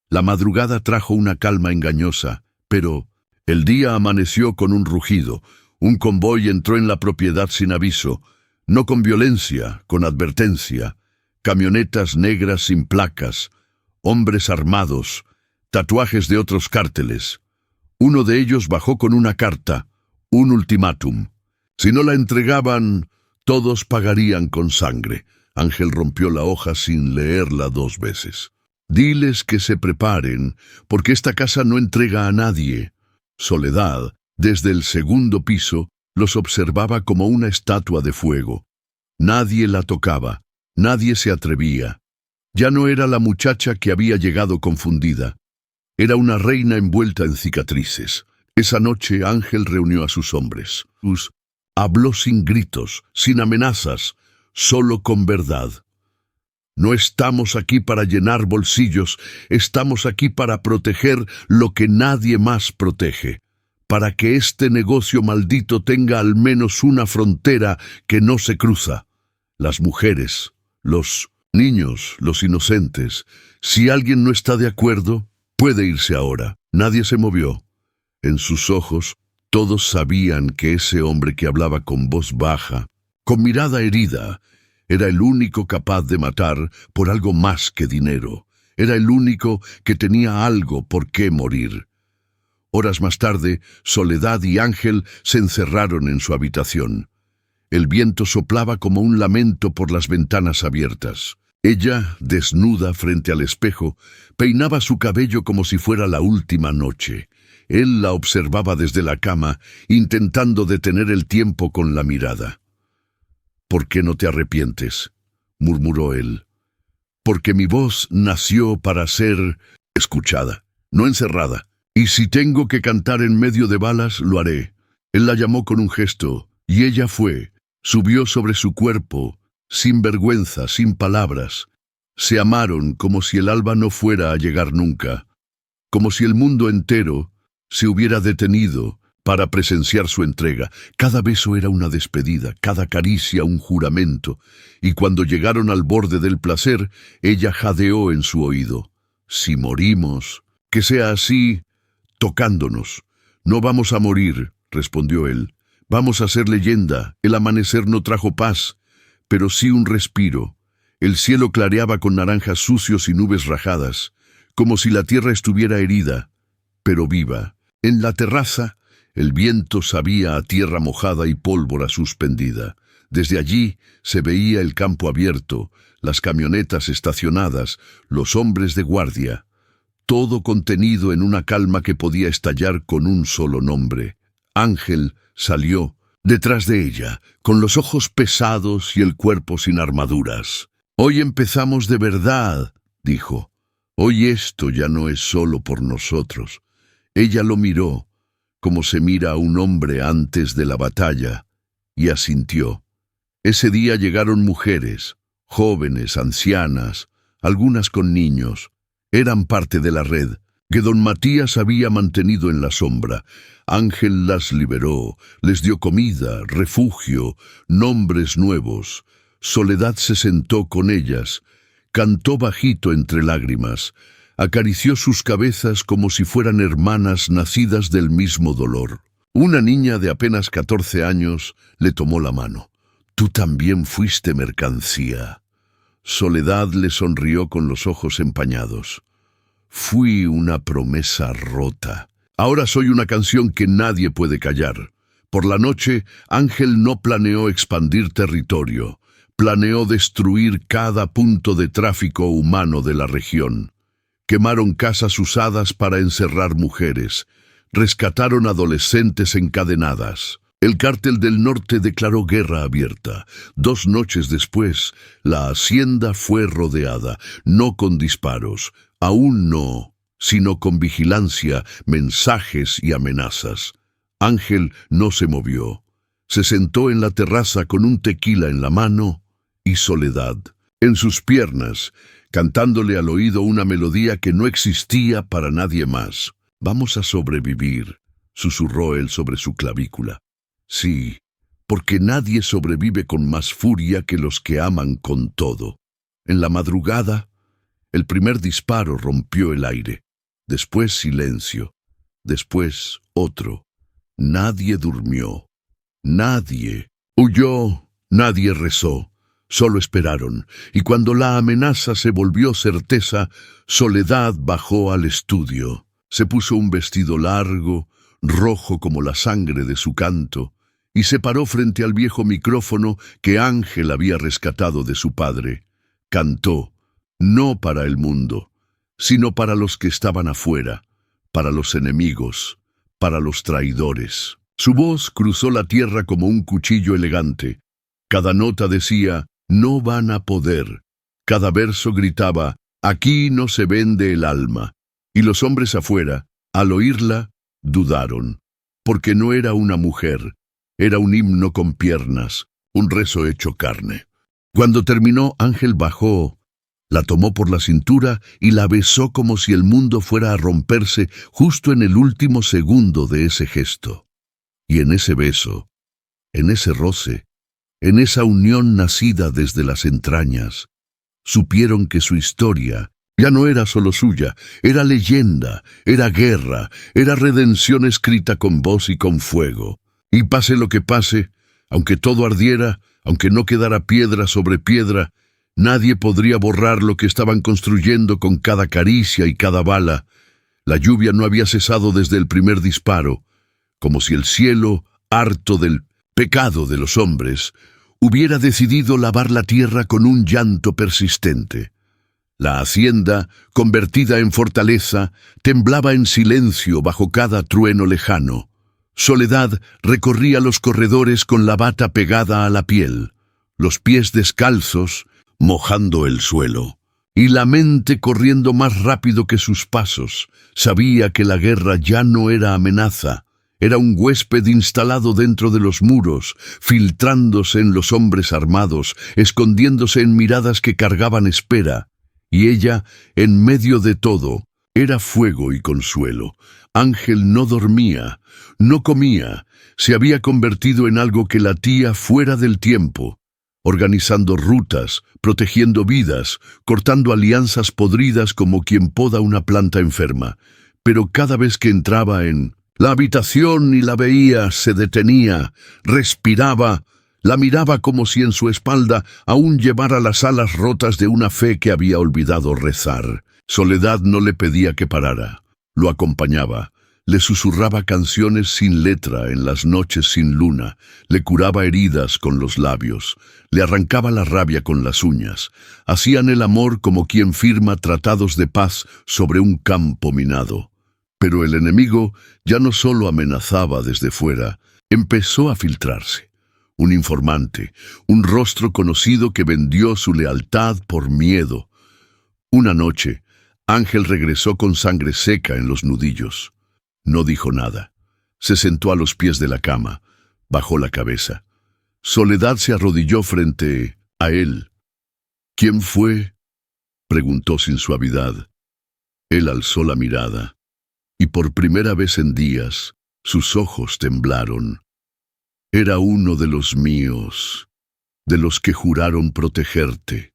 Speaker 1: La madrugada trajo una calma engañosa, pero el día amaneció con un rugido. Un convoy entró en la propiedad sin aviso, no con violencia, con advertencia. Camionetas negras sin placas, hombres armados, tatuajes de otros cárteles. Uno de ellos bajó con una carta, un ultimátum. Si no la entregaban, todos pagarían con sangre. Ángel rompió la hoja sin leerla 2 veces. Diles que se preparen, porque esta casa no entrega a nadie. Soledad, desde el 2.º piso, los observaba como una estatua de fuego. Nadie la tocaba, nadie se atrevía. Ya no era la muchacha que había llegado confundida. Era una reina envuelta en cicatrices. Esa noche Ángel reunió a sus hombres. Habló sin gritos, sin amenazas, solo con verdad. No estamos aquí para llenar bolsillos, estamos aquí para proteger lo que nadie más protege, para que este negocio maldito tenga al menos una frontera que no se cruza. Las mujeres, los niños, los inocentes. Si alguien no está de acuerdo, puede irse ahora. Nadie se movió. En sus ojos, todos sabían que ese hombre que hablaba con voz baja, con mirada herida, era el único capaz de matar por algo más que dinero. Era el único que tenía algo por qué morir. Horas más tarde, Soledad y Ángel se encerraron en su habitación. El viento soplaba como un lamento por las ventanas abiertas. Ella, desnuda frente al espejo, peinaba su cabello como si fuera la última noche. Él la observaba desde la cama, intentando detener el tiempo con la mirada. «¿Por qué no te arrepientes?», murmuró él. «Porque mi voz nació para ser escuchada, no encerrada. Y si tengo que cantar en medio de balas, lo haré». Él la llamó con un gesto, y ella fue. Subió sobre su cuerpo, sin vergüenza, sin palabras. Se amaron como si el alba no fuera a llegar nunca, como si el mundo entero se hubiera detenido para presenciar su entrega. Cada beso era una despedida, cada caricia un juramento, y cuando llegaron al borde del placer, ella jadeó en su oído: «Si morimos, que sea así, tocándonos». «No vamos a morir», respondió él. «Vamos a ser leyenda. El amanecer no trajo paz, pero sí un respiro». El cielo clareaba con naranjas sucios y nubes rajadas, como si la tierra estuviera herida, pero viva. En la terraza, el viento sabía a tierra mojada y pólvora suspendida. Desde allí se veía el campo abierto, las camionetas estacionadas, los hombres de guardia, todo contenido en una calma que podía estallar con un solo nombre. Ángel salió detrás de ella, con los ojos pesados y el cuerpo sin armaduras. «Hoy empezamos de verdad», dijo. «Hoy esto ya no es solo por nosotros». Ella lo miró, como se mira a un hombre antes de la batalla, y asintió. Ese día llegaron mujeres, jóvenes, ancianas, algunas con niños. Eran parte de la red que don Matías había mantenido en la sombra. Ángel las liberó, les dio comida, refugio, nombres nuevos. Soledad se sentó con ellas, cantó bajito entre lágrimas, acarició sus cabezas como si fueran hermanas nacidas del mismo dolor. Una niña de apenas 14 años le tomó la mano. Tú también fuiste mercancía. Soledad le sonrió con los ojos empañados. Fui una promesa rota. Ahora soy una canción que nadie puede callar. Por la noche, Ángel no planeó expandir territorio. Planeó destruir cada punto de tráfico humano de la región. Quemaron casas usadas para encerrar mujeres. Rescataron adolescentes encadenadas. El Cártel del Norte declaró guerra abierta. 2 noches después, la hacienda fue rodeada, no con disparos, aún no, sino con vigilancia, mensajes y amenazas. Ángel no se movió. Se sentó en la terraza con un tequila en la mano y Soledad en sus piernas, cantándole al oído una melodía que no existía para nadie más. «Vamos a sobrevivir», susurró él sobre su clavícula. «Sí, porque nadie sobrevive con más furia que los que aman con todo». En la madrugada, el primer disparo rompió el aire. Después silencio. Después otro. Nadie durmió. Nadie huyó. Nadie rezó. Solo esperaron. Y cuando la amenaza se volvió certeza, Soledad bajó al estudio. Se puso un vestido largo, rojo como la sangre de su canto, y se paró frente al viejo micrófono que Ángel había rescatado de su padre. Cantó, no para el mundo, sino para los que estaban afuera, para los enemigos, para los traidores. Su voz cruzó la tierra como un cuchillo elegante. Cada nota decía, no van a poder. Cada verso gritaba, aquí no se vende el alma. Y los hombres afuera, al oírla, dudaron, porque no era una mujer. Era un himno con piernas, un rezo hecho carne. Cuando terminó, Ángel bajó, la tomó por la cintura y la besó como si el mundo fuera a romperse justo en el último segundo de ese gesto. Y en ese beso, en ese roce, en esa unión nacida desde las entrañas, supieron que su historia ya no era solo suya, era leyenda, era guerra, era redención escrita con voz y con fuego. Y pase lo que pase, aunque todo ardiera, aunque no quedara piedra sobre piedra, nadie podría borrar lo que estaban construyendo con cada caricia y cada bala. La lluvia no había cesado desde el primer disparo, como si el cielo, harto del pecado de los hombres, hubiera decidido lavar la tierra con un llanto persistente. La hacienda, convertida en fortaleza, temblaba en silencio bajo cada trueno lejano. Soledad recorría los corredores con la bata pegada a la piel, los pies descalzos, mojando el suelo, y la mente corriendo más rápido que sus pasos. Sabía que la guerra ya no era amenaza, era un huésped instalado dentro de los muros, filtrándose en los hombres armados, escondiéndose en miradas que cargaban espera. Y ella, en medio de todo, era fuego y consuelo. Ángel no dormía, no comía, se había convertido en algo que latía fuera del tiempo, organizando rutas, protegiendo vidas, cortando alianzas podridas como quien poda una planta enferma. Pero cada vez que entraba en la habitación y la veía, se detenía, respiraba, la miraba como si en su espalda aún llevara las alas rotas de una fe que había olvidado rezar. Soledad no le pedía que parara, lo acompañaba, le susurraba canciones sin letra en las noches sin luna, le curaba heridas con los labios, le arrancaba la rabia con las uñas. Hacían el amor como quien firma tratados de paz sobre un campo minado. Pero el enemigo ya no solo amenazaba desde fuera, empezó a filtrarse. Un informante, un rostro conocido que vendió su lealtad por miedo. Una noche, Ángel regresó con sangre seca en los nudillos. No dijo nada. Se sentó a los pies de la cama, bajó la cabeza. Soledad se arrodilló frente a él. ¿Quién fue?, preguntó sin suavidad. Él alzó la mirada, y por primera vez en días, sus ojos temblaron. Era uno de los míos, de los que juraron protegerte.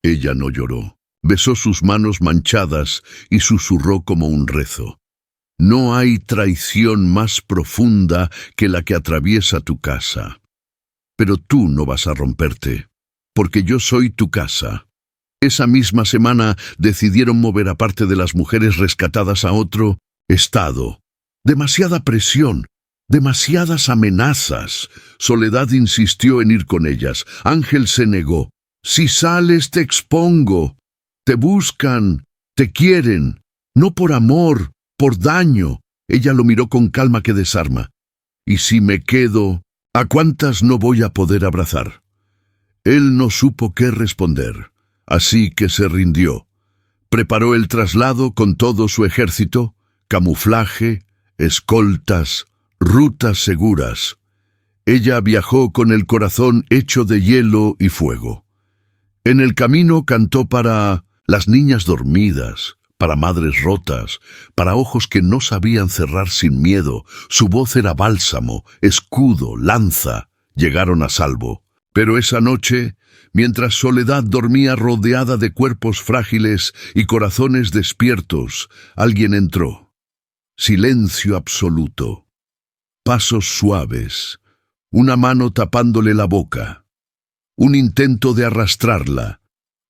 Speaker 1: Ella no lloró. Besó sus manos manchadas y susurró como un rezo. No hay traición más profunda que la que atraviesa tu casa. pero tú no vas a romperte, porque yo soy tu casa. Esa misma semana decidieron mover a parte de las mujeres rescatadas a otro estado. Demasiada presión, demasiadas amenazas. Soledad insistió en ir con ellas. Ángel se negó. Si sales te expongo. Te buscan, te quieren, no por amor, por daño. Ella lo miró con calma que desarma. ¿Y si me quedo, a cuántas no voy a poder abrazar? Él no supo qué responder, así que se rindió. Preparó el traslado con todo su ejército, camuflaje, escoltas, rutas seguras. Ella viajó con el corazón hecho de hielo y fuego. En el camino cantó para las niñas dormidas, para madres rotas, para ojos que no sabían cerrar sin miedo. Su voz era bálsamo, escudo, lanza. Llegaron a salvo. Pero esa noche, mientras Soledad dormía rodeada de cuerpos frágiles y corazones despiertos, alguien entró. Silencio absoluto. Pasos suaves. Una mano tapándole la boca. Un intento de arrastrarla.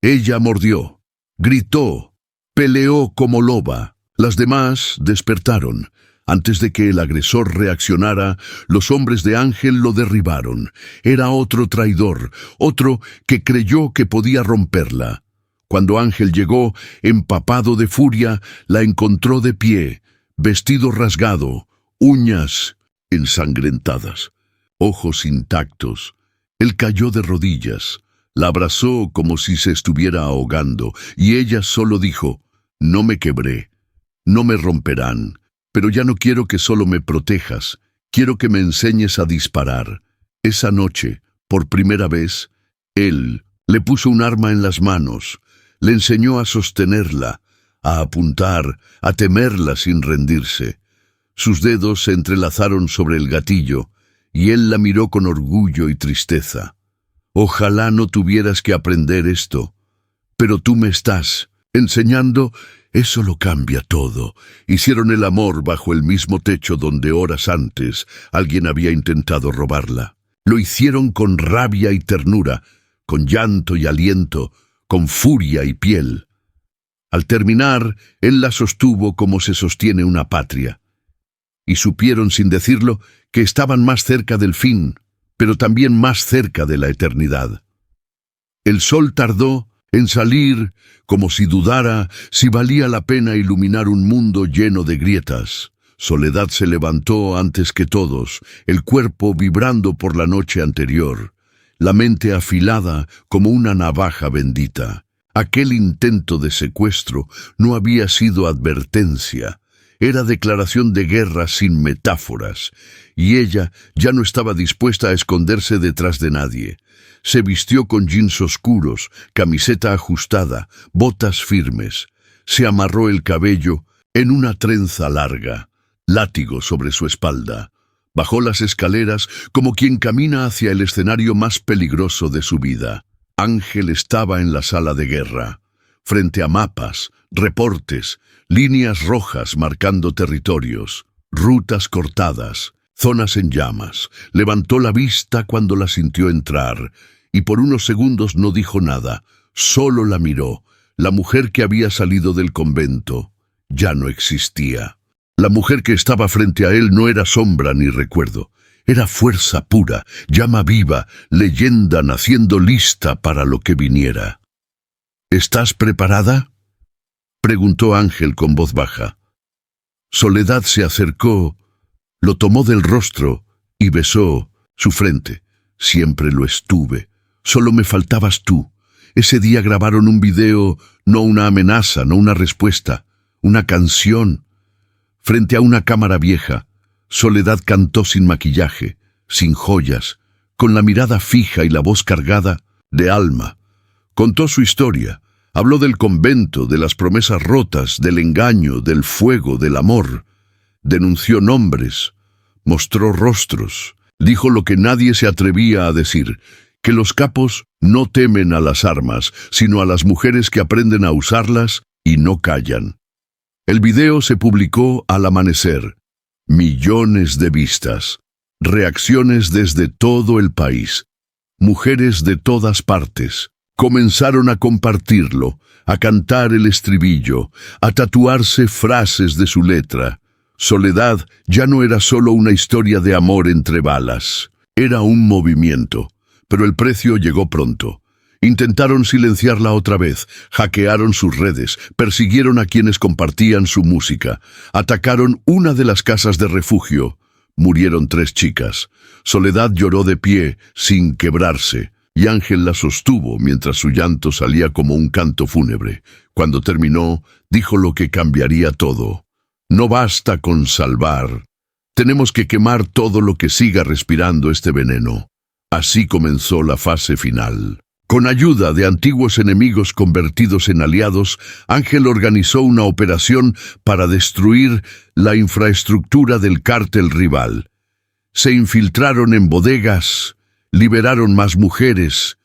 Speaker 1: Ella mordió, gritó, peleó como loba. Las demás despertaron. Antes de que el agresor reaccionara, los hombres de Ángel lo derribaron. Era otro traidor, otro que creyó que podía romperla. Cuando Ángel llegó, empapado de furia, la encontró de pie, vestido rasgado, uñas ensangrentadas, ojos intactos. Él cayó de rodillas, la abrazó como si se estuviera ahogando, y ella solo dijo: «No me quebré, no me romperán, pero ya no quiero que solo me protejas, quiero que me enseñes a disparar». Esa noche, por primera vez, él le puso un arma en las manos, le enseñó a sostenerla, a apuntar, a temerla sin rendirse. Sus dedos se entrelazaron sobre el gatillo, y él la miró con orgullo y tristeza. «Ojalá no tuvieras que aprender esto, pero tú me estás enseñando». Eso lo cambia todo. Hicieron el amor bajo el mismo techo donde horas antes alguien había intentado robarla. Lo hicieron con rabia y ternura, con llanto y aliento, con furia y piel. Al terminar, él la sostuvo como se sostiene una patria. Y supieron, sin decirlo, que estaban más cerca del fin, pero también más cerca de la eternidad. El sol tardó en salir, como si dudara si valía la pena iluminar un mundo lleno de grietas. Soledad se levantó antes que todos, el cuerpo vibrando por la noche anterior, la mente afilada como una navaja bendita. Aquel intento de secuestro no había sido advertencia, era declaración de guerra sin metáforas, y ella ya no estaba dispuesta a esconderse detrás de nadie. Se vistió con jeans oscuros, camiseta ajustada, botas firmes. Se amarró el cabello en una trenza larga, látigo sobre su espalda. Bajó las escaleras como quien camina hacia el escenario más peligroso de su vida. Ángel estaba en la sala de guerra, frente a mapas, reportes, líneas rojas marcando territorios, rutas cortadas, zonas en llamas. Levantó la vista cuando la sintió entrar, y por unos segundos no dijo nada, solo la miró. La mujer que había salido del convento ya no existía. La mujer que estaba frente a él no era sombra ni recuerdo, era fuerza pura, llama viva, leyenda naciendo lista para lo que viniera. ¿Estás preparada?, preguntó Ángel con voz baja. Soledad se acercó, lo tomó del rostro y besó su frente. Siempre lo estuve, solo me faltabas tú. Ese día grabaron un video, no una amenaza, no una respuesta, una canción. Frente a una cámara vieja, Soledad cantó sin maquillaje, sin joyas, con la mirada fija y la voz cargada de alma. Contó su historia, habló del convento, de las promesas rotas, del engaño, del fuego, del amor. Denunció nombres, mostró rostros, dijo lo que nadie se atrevía a decir, que los capos no temen a las armas, sino a las mujeres que aprenden a usarlas y no callan. El video se publicó al amanecer. Millones de vistas, reacciones desde todo el país. mujeres de todas partes. Comenzaron a compartirlo, a cantar el estribillo, a tatuarse frases de su letra. Soledad ya no era solo una historia de amor entre balas, era un movimiento, pero el precio llegó pronto. Intentaron silenciarla otra vez, hackearon sus redes, persiguieron a quienes compartían su música, atacaron una de las casas de refugio. Murieron 3 chicas. Soledad lloró de pie, sin quebrarse, y Ángel la sostuvo mientras su llanto salía como un canto fúnebre. Cuando terminó, dijo lo que cambiaría todo. No basta con salvar. Tenemos que quemar todo lo que siga respirando este veneno. Así comenzó la fase final. Con ayuda de antiguos enemigos convertidos en aliados, Ángel organizó una operación para destruir la infraestructura del cártel rival. Se infiltraron en bodegas, liberaron más mujeres,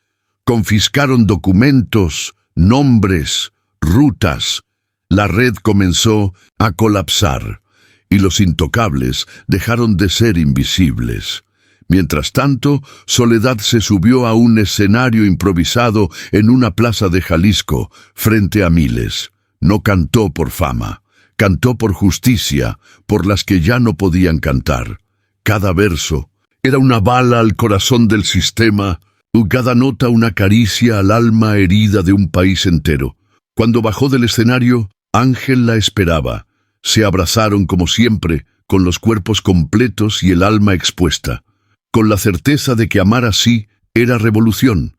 Speaker 1: confiscaron documentos, nombres, rutas. La red comenzó a colapsar y los intocables dejaron de ser invisibles. Mientras tanto, Soledad se subió a un escenario improvisado en una plaza de Jalisco, frente a miles. No cantó por fama, cantó por justicia, por las que ya no podían cantar. Cada verso era una bala al corazón del sistema, cada nota una caricia al alma herida de un país entero. Cuando bajó del escenario, Ángel la esperaba. Se abrazaron como siempre, con los cuerpos completos y el alma expuesta, con la certeza de que amar así era revolución.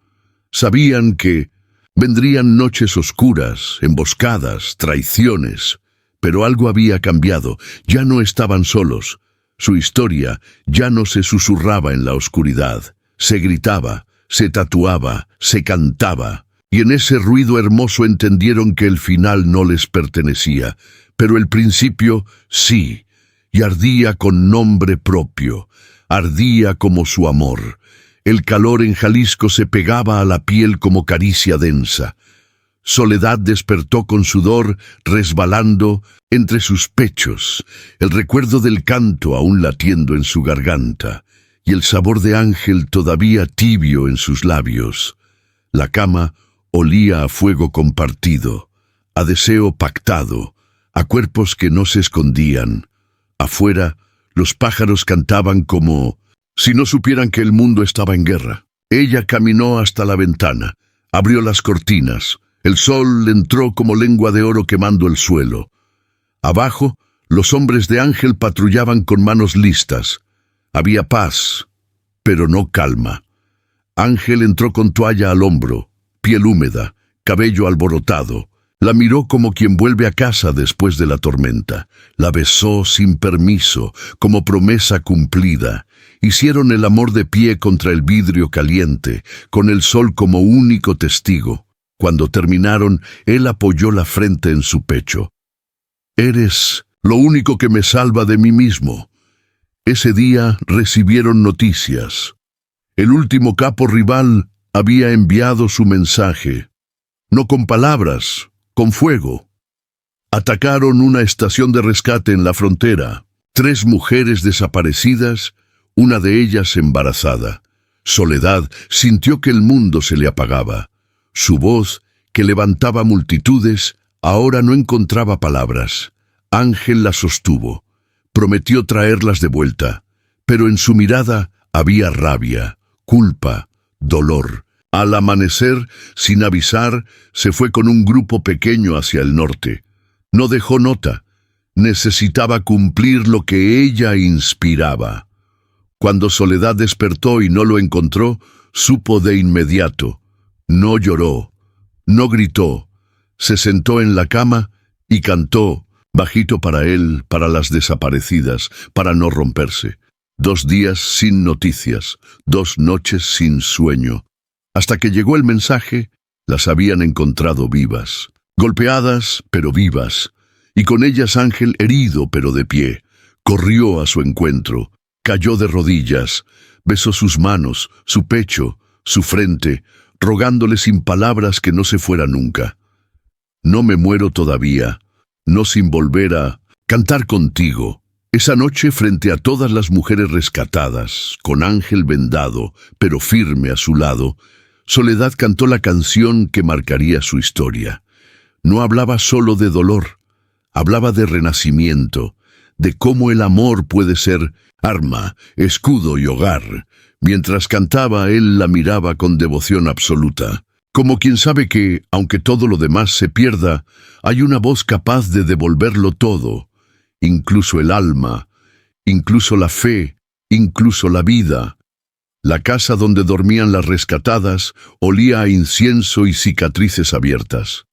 Speaker 1: Sabían que vendrían noches oscuras, emboscadas, traiciones, pero algo había cambiado, ya no estaban solos. Su historia ya no se susurraba en la oscuridad, se gritaba, se tatuaba, se cantaba, y en ese ruido hermoso entendieron que el final no les pertenecía, pero el principio sí, y ardía con nombre propio. Ardía como su amor. El calor en Jalisco se pegaba a la piel como caricia densa. Soledad despertó con sudor resbalando entre sus pechos, el recuerdo del canto aún latiendo en su garganta, y el sabor de Ángel todavía tibio en sus labios. La cama olía a fuego compartido, a deseo pactado, a cuerpos que no se escondían. Afuera, los pájaros cantaban como si no supieran que el mundo estaba en guerra. Ella caminó hasta la ventana, abrió las cortinas. El sol entró como lengua de oro quemando el suelo. Abajo, los hombres de Ángel patrullaban con manos listas. Había paz, pero no calma. Ángel entró con toalla al hombro, piel húmeda, cabello alborotado. La miró como quien vuelve a casa después de la tormenta. La besó sin permiso, como promesa cumplida. Hicieron el amor de pie contra el vidrio caliente, con el sol como único testigo. Cuando terminaron, él apoyó la frente en su pecho. «Eres lo único que me salva de mí mismo». Ese día recibieron noticias. El último capo rival había enviado su mensaje. No con palabras, con fuego. Atacaron una estación de rescate en la frontera. 3 mujeres desaparecidas, una de ellas embarazada. Soledad sintió que el mundo se le apagaba. Su voz, que levantaba multitudes, ahora no encontraba palabras. Ángel la sostuvo. Prometió traerlas de vuelta, pero en su mirada había rabia, culpa, dolor. Al amanecer, sin avisar, se fue con un grupo pequeño hacia el norte. No dejó nota. Necesitaba cumplir lo que ella inspiraba. Cuando Soledad despertó y no lo encontró, supo de inmediato. No lloró, no gritó. Se sentó en la cama y cantó, bajito para él, para las desaparecidas, para no romperse. 2 días sin noticias, 2 noches sin sueño. Hasta que llegó el mensaje, las habían encontrado vivas, golpeadas pero vivas, y con ellas Ángel herido pero de pie. Corrió a su encuentro, cayó de rodillas, besó sus manos, su pecho, su frente, rogándole sin palabras que no se fuera nunca. «No me muero todavía, no sin volver a cantar contigo», Esa noche, frente a todas las mujeres rescatadas, con Ángel vendado, pero firme a su lado, Soledad cantó la canción que marcaría su historia. No hablaba solo de dolor, hablaba de renacimiento, de cómo el amor puede ser arma, escudo y hogar. Mientras cantaba, él la miraba con devoción absoluta, como quien sabe que, aunque todo lo demás se pierda, hay una voz capaz de devolverlo todo, incluso el alma, incluso la fe, incluso la vida. La casa donde dormían las rescatadas olía a incienso y cicatrices abiertas.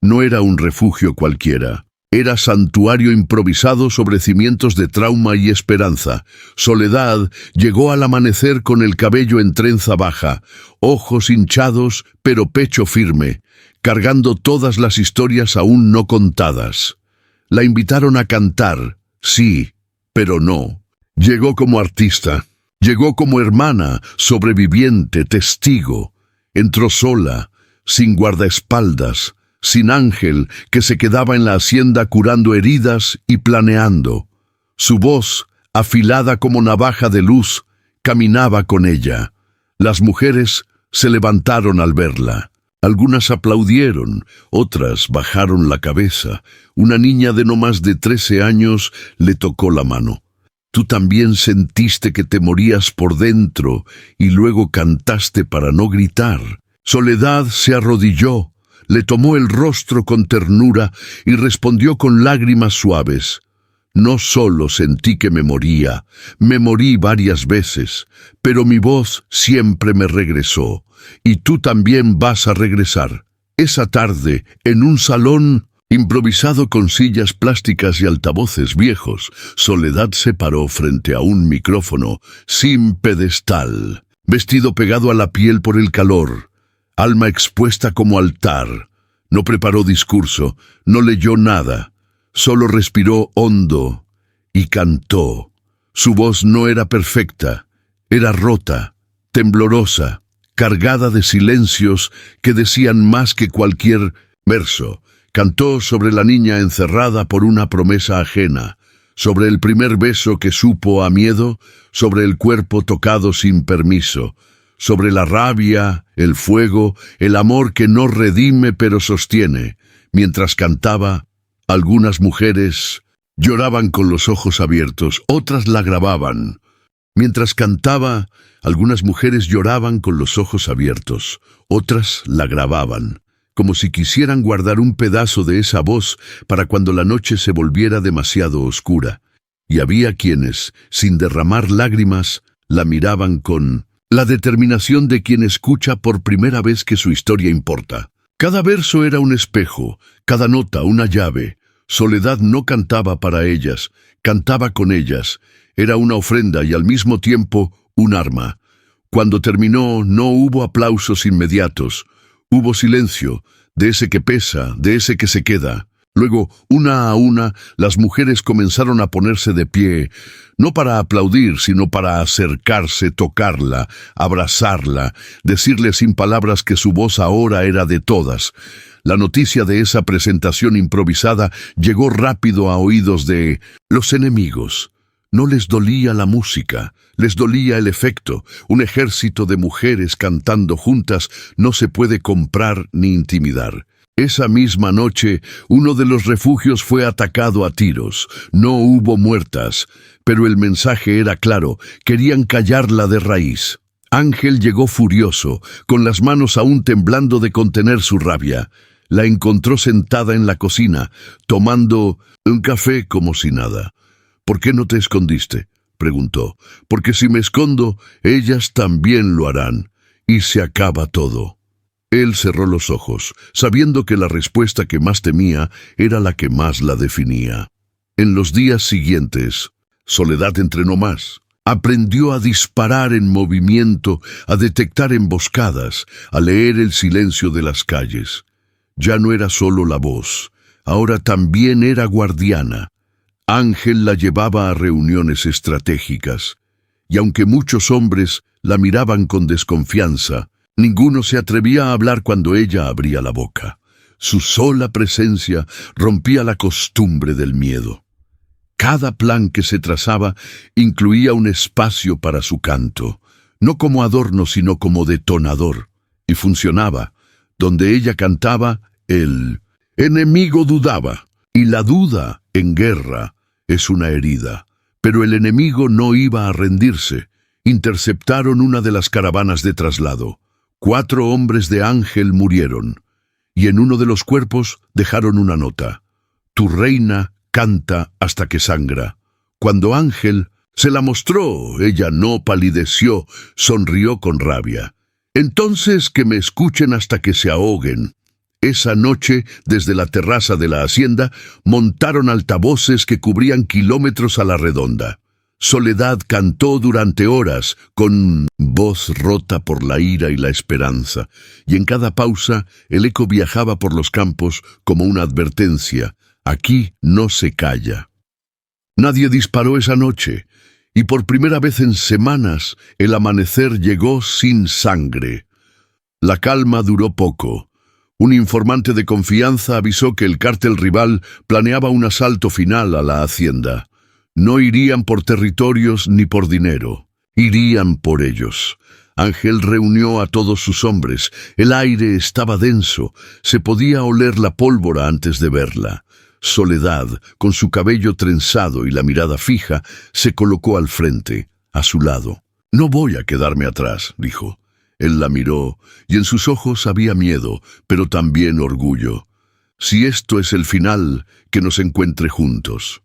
Speaker 1: No era un refugio cualquiera. Era santuario improvisado sobre cimientos de trauma y esperanza. Soledad llegó al amanecer con el cabello en trenza baja, ojos hinchados pero pecho firme, cargando todas las historias aún no contadas. La invitaron a cantar, sí, pero no. Llegó como artista, llegó como hermana, sobreviviente, testigo. Entró sola, sin guardaespaldas, sin Ángel, que se quedaba en la hacienda curando heridas y planeando. Su voz, afilada como navaja de luz, caminaba con ella. Las mujeres se levantaron al verla. Algunas aplaudieron, otras bajaron la cabeza. Una niña de no más de 13 años le tocó la mano. Tú también sentiste que te morías por dentro y luego cantaste para no gritar. Soledad se arrodilló, le tomó el rostro con ternura y respondió con lágrimas suaves. No solo sentí que me morí varias veces, pero mi voz siempre me regresó, y tú también vas a regresar. Esa tarde, en un salón improvisado con sillas plásticas y altavoces viejos, Soledad se paró frente a un micrófono sin pedestal, vestido pegado a la piel por el calor, alma expuesta como altar. No preparó discurso, no leyó nada, solo respiró hondo y cantó. Su voz no era perfecta, era rota, temblorosa, cargada de silencios que decían más que cualquier verso. Cantó sobre la niña encerrada por una promesa ajena, sobre el primer beso que supo a miedo, sobre el cuerpo tocado sin permiso, sobre la rabia, el fuego, el amor que no redime pero sostiene. Mientras cantaba, algunas mujeres lloraban con los ojos abiertos, otras la grababan. Mientras cantaba, algunas mujeres lloraban con los ojos abiertos, otras la grababan, como si quisieran guardar un pedazo de esa voz para cuando la noche se volviera demasiado oscura. Y había quienes, sin derramar lágrimas, la miraban con la determinación de quien escucha por primera vez que su historia importa. Cada verso era un espejo, cada nota una llave. Soledad no cantaba para ellas, cantaba con ellas. Era una ofrenda y al mismo tiempo un arma. Cuando terminó, no hubo aplausos inmediatos. Hubo silencio, de ese que pesa, de ese que se queda. Luego, una a una, las mujeres comenzaron a ponerse de pie, no para aplaudir, sino para acercarse, tocarla, abrazarla, decirle sin palabras que su voz ahora era de todas. La noticia de esa presentación improvisada llegó rápido a oídos de los enemigos. No les dolía la música, les dolía el efecto. Un ejército de mujeres cantando juntas no se puede comprar ni intimidar. Esa misma noche, uno de los refugios fue atacado a tiros. No hubo muertas, pero el mensaje era claro, querían callarla de raíz. Ángel llegó furioso, con las manos aún temblando de contener su rabia. La encontró sentada en la cocina, tomando un café como si nada. «¿Por qué no te escondiste?», preguntó. «Porque si me escondo, ellas también lo harán, y se acaba todo». Él cerró los ojos, sabiendo que la respuesta que más temía era la que más la definía. En los días siguientes, Soledad entrenó más. Aprendió a disparar en movimiento, a detectar emboscadas, a leer el silencio de las calles. Ya no era solo la voz, ahora también era guardiana. Ángel la llevaba a reuniones estratégicas, y aunque muchos hombres la miraban con desconfianza, ninguno se atrevía a hablar cuando ella abría la boca. Su sola presencia rompía la costumbre del miedo. Cada plan que se trazaba incluía un espacio para su canto, no como adorno sino como detonador, y funcionaba. Donde ella cantaba, el enemigo dudaba, y la duda en guerra es una herida. Pero el enemigo no iba a rendirse. Interceptaron una de las caravanas de traslado. 4 hombres de Ángel murieron, y en uno de los cuerpos dejaron una nota: tu reina canta hasta que sangra. Cuando Ángel se la mostró, ella no palideció, sonrió con rabia. Entonces que me escuchen hasta que se ahoguen. Esa noche, desde la terraza de la hacienda, montaron altavoces que cubrían kilómetros a la redonda. Soledad cantó durante horas, con voz rota por la ira y la esperanza, y en cada pausa el eco viajaba por los campos como una advertencia: aquí no se calla. Nadie disparó esa noche, y por primera vez en semanas el amanecer llegó sin sangre. La calma duró poco. Un informante de confianza avisó que el cártel rival planeaba un asalto final a la hacienda. No irían por territorios ni por dinero, irían por ellos. Ángel reunió a todos sus hombres. El aire estaba denso, se podía oler la pólvora antes de verla. Soledad, con su cabello trenzado y la mirada fija, se colocó al frente, a su lado. «No voy a quedarme atrás», dijo. Él la miró, y en sus ojos había miedo, pero también orgullo. «Si esto es el final, que nos encuentre juntos».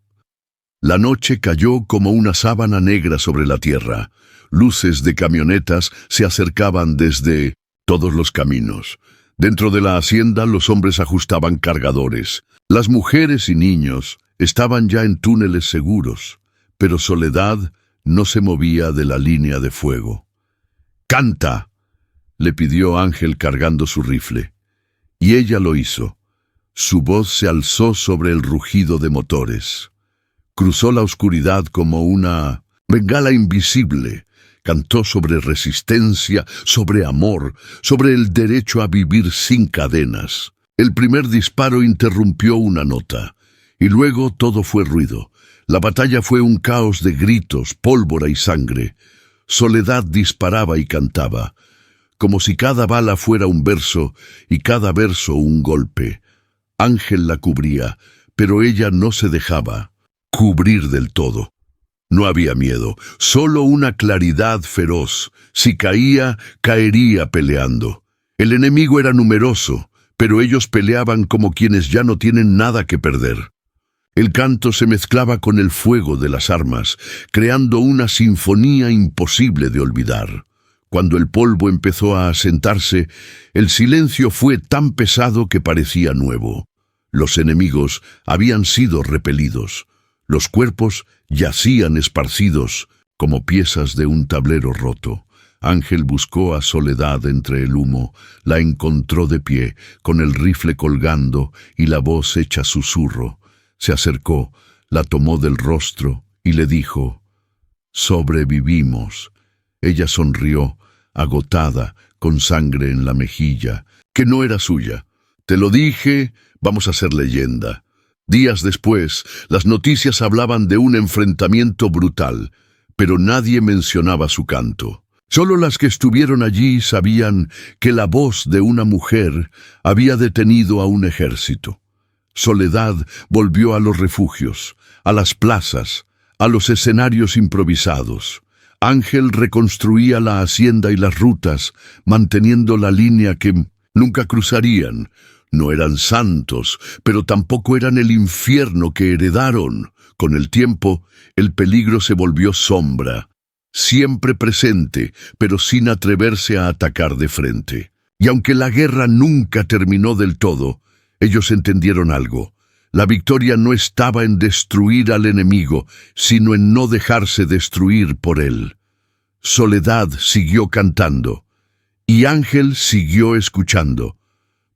Speaker 1: La noche cayó como una sábana negra sobre la tierra. Luces de camionetas se acercaban desde todos los caminos. Dentro de la hacienda los hombres ajustaban cargadores. Las mujeres y niños estaban ya en túneles seguros, pero Soledad no se movía de la línea de fuego. «¡Canta!», le pidió Ángel cargando su rifle. Y ella lo hizo. Su voz se alzó sobre el rugido de motores. Cruzó la oscuridad como una bengala invisible. Cantó sobre resistencia, sobre amor, sobre el derecho a vivir sin cadenas. El primer disparo interrumpió una nota, y luego todo fue ruido. La batalla fue un caos de gritos, pólvora y sangre. Soledad disparaba y cantaba, como si cada bala fuera un verso y cada verso un golpe. Ángel la cubría, pero ella no se dejaba cubrir del todo. No había miedo, solo una claridad feroz. Si caía, caería peleando. El enemigo era numeroso, pero ellos peleaban como quienes ya no tienen nada que perder. El canto se mezclaba con el fuego de las armas, creando una sinfonía imposible de olvidar. Cuando el polvo empezó a asentarse, el silencio fue tan pesado que parecía nuevo. Los enemigos habían sido repelidos. Los cuerpos yacían esparcidos como piezas de un tablero roto. Ángel buscó a Soledad entre el humo, la encontró de pie, con el rifle colgando y la voz hecha susurro. Se acercó, la tomó del rostro y le dijo: «Sobrevivimos». Ella sonrió, agotada, con sangre en la mejilla, que no era suya. «Te lo dije, vamos a ser leyenda». Días después, las noticias hablaban de un enfrentamiento brutal, pero nadie mencionaba su canto. Solo las que estuvieron allí sabían que la voz de una mujer había detenido a un ejército. Soledad volvió a los refugios, a las plazas, a los escenarios improvisados. Ángel reconstruía la hacienda y las rutas, manteniendo la línea que nunca cruzarían. No eran santos, pero tampoco eran el infierno que heredaron. Con el tiempo, el peligro se volvió sombra, siempre presente, pero sin atreverse a atacar de frente. Y aunque la guerra nunca terminó del todo, ellos entendieron algo. La victoria no estaba en destruir al enemigo, sino en no dejarse destruir por él. Soledad siguió cantando, y Ángel siguió escuchando,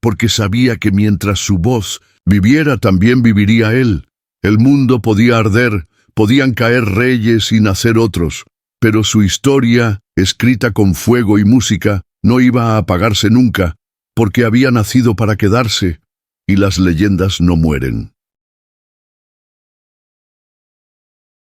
Speaker 1: porque sabía que mientras su voz viviera, también viviría él. El mundo podía arder, podían caer reyes y nacer otros, pero su historia, escrita con fuego y música, no iba a apagarse nunca, porque había nacido para quedarse, y las leyendas no mueren.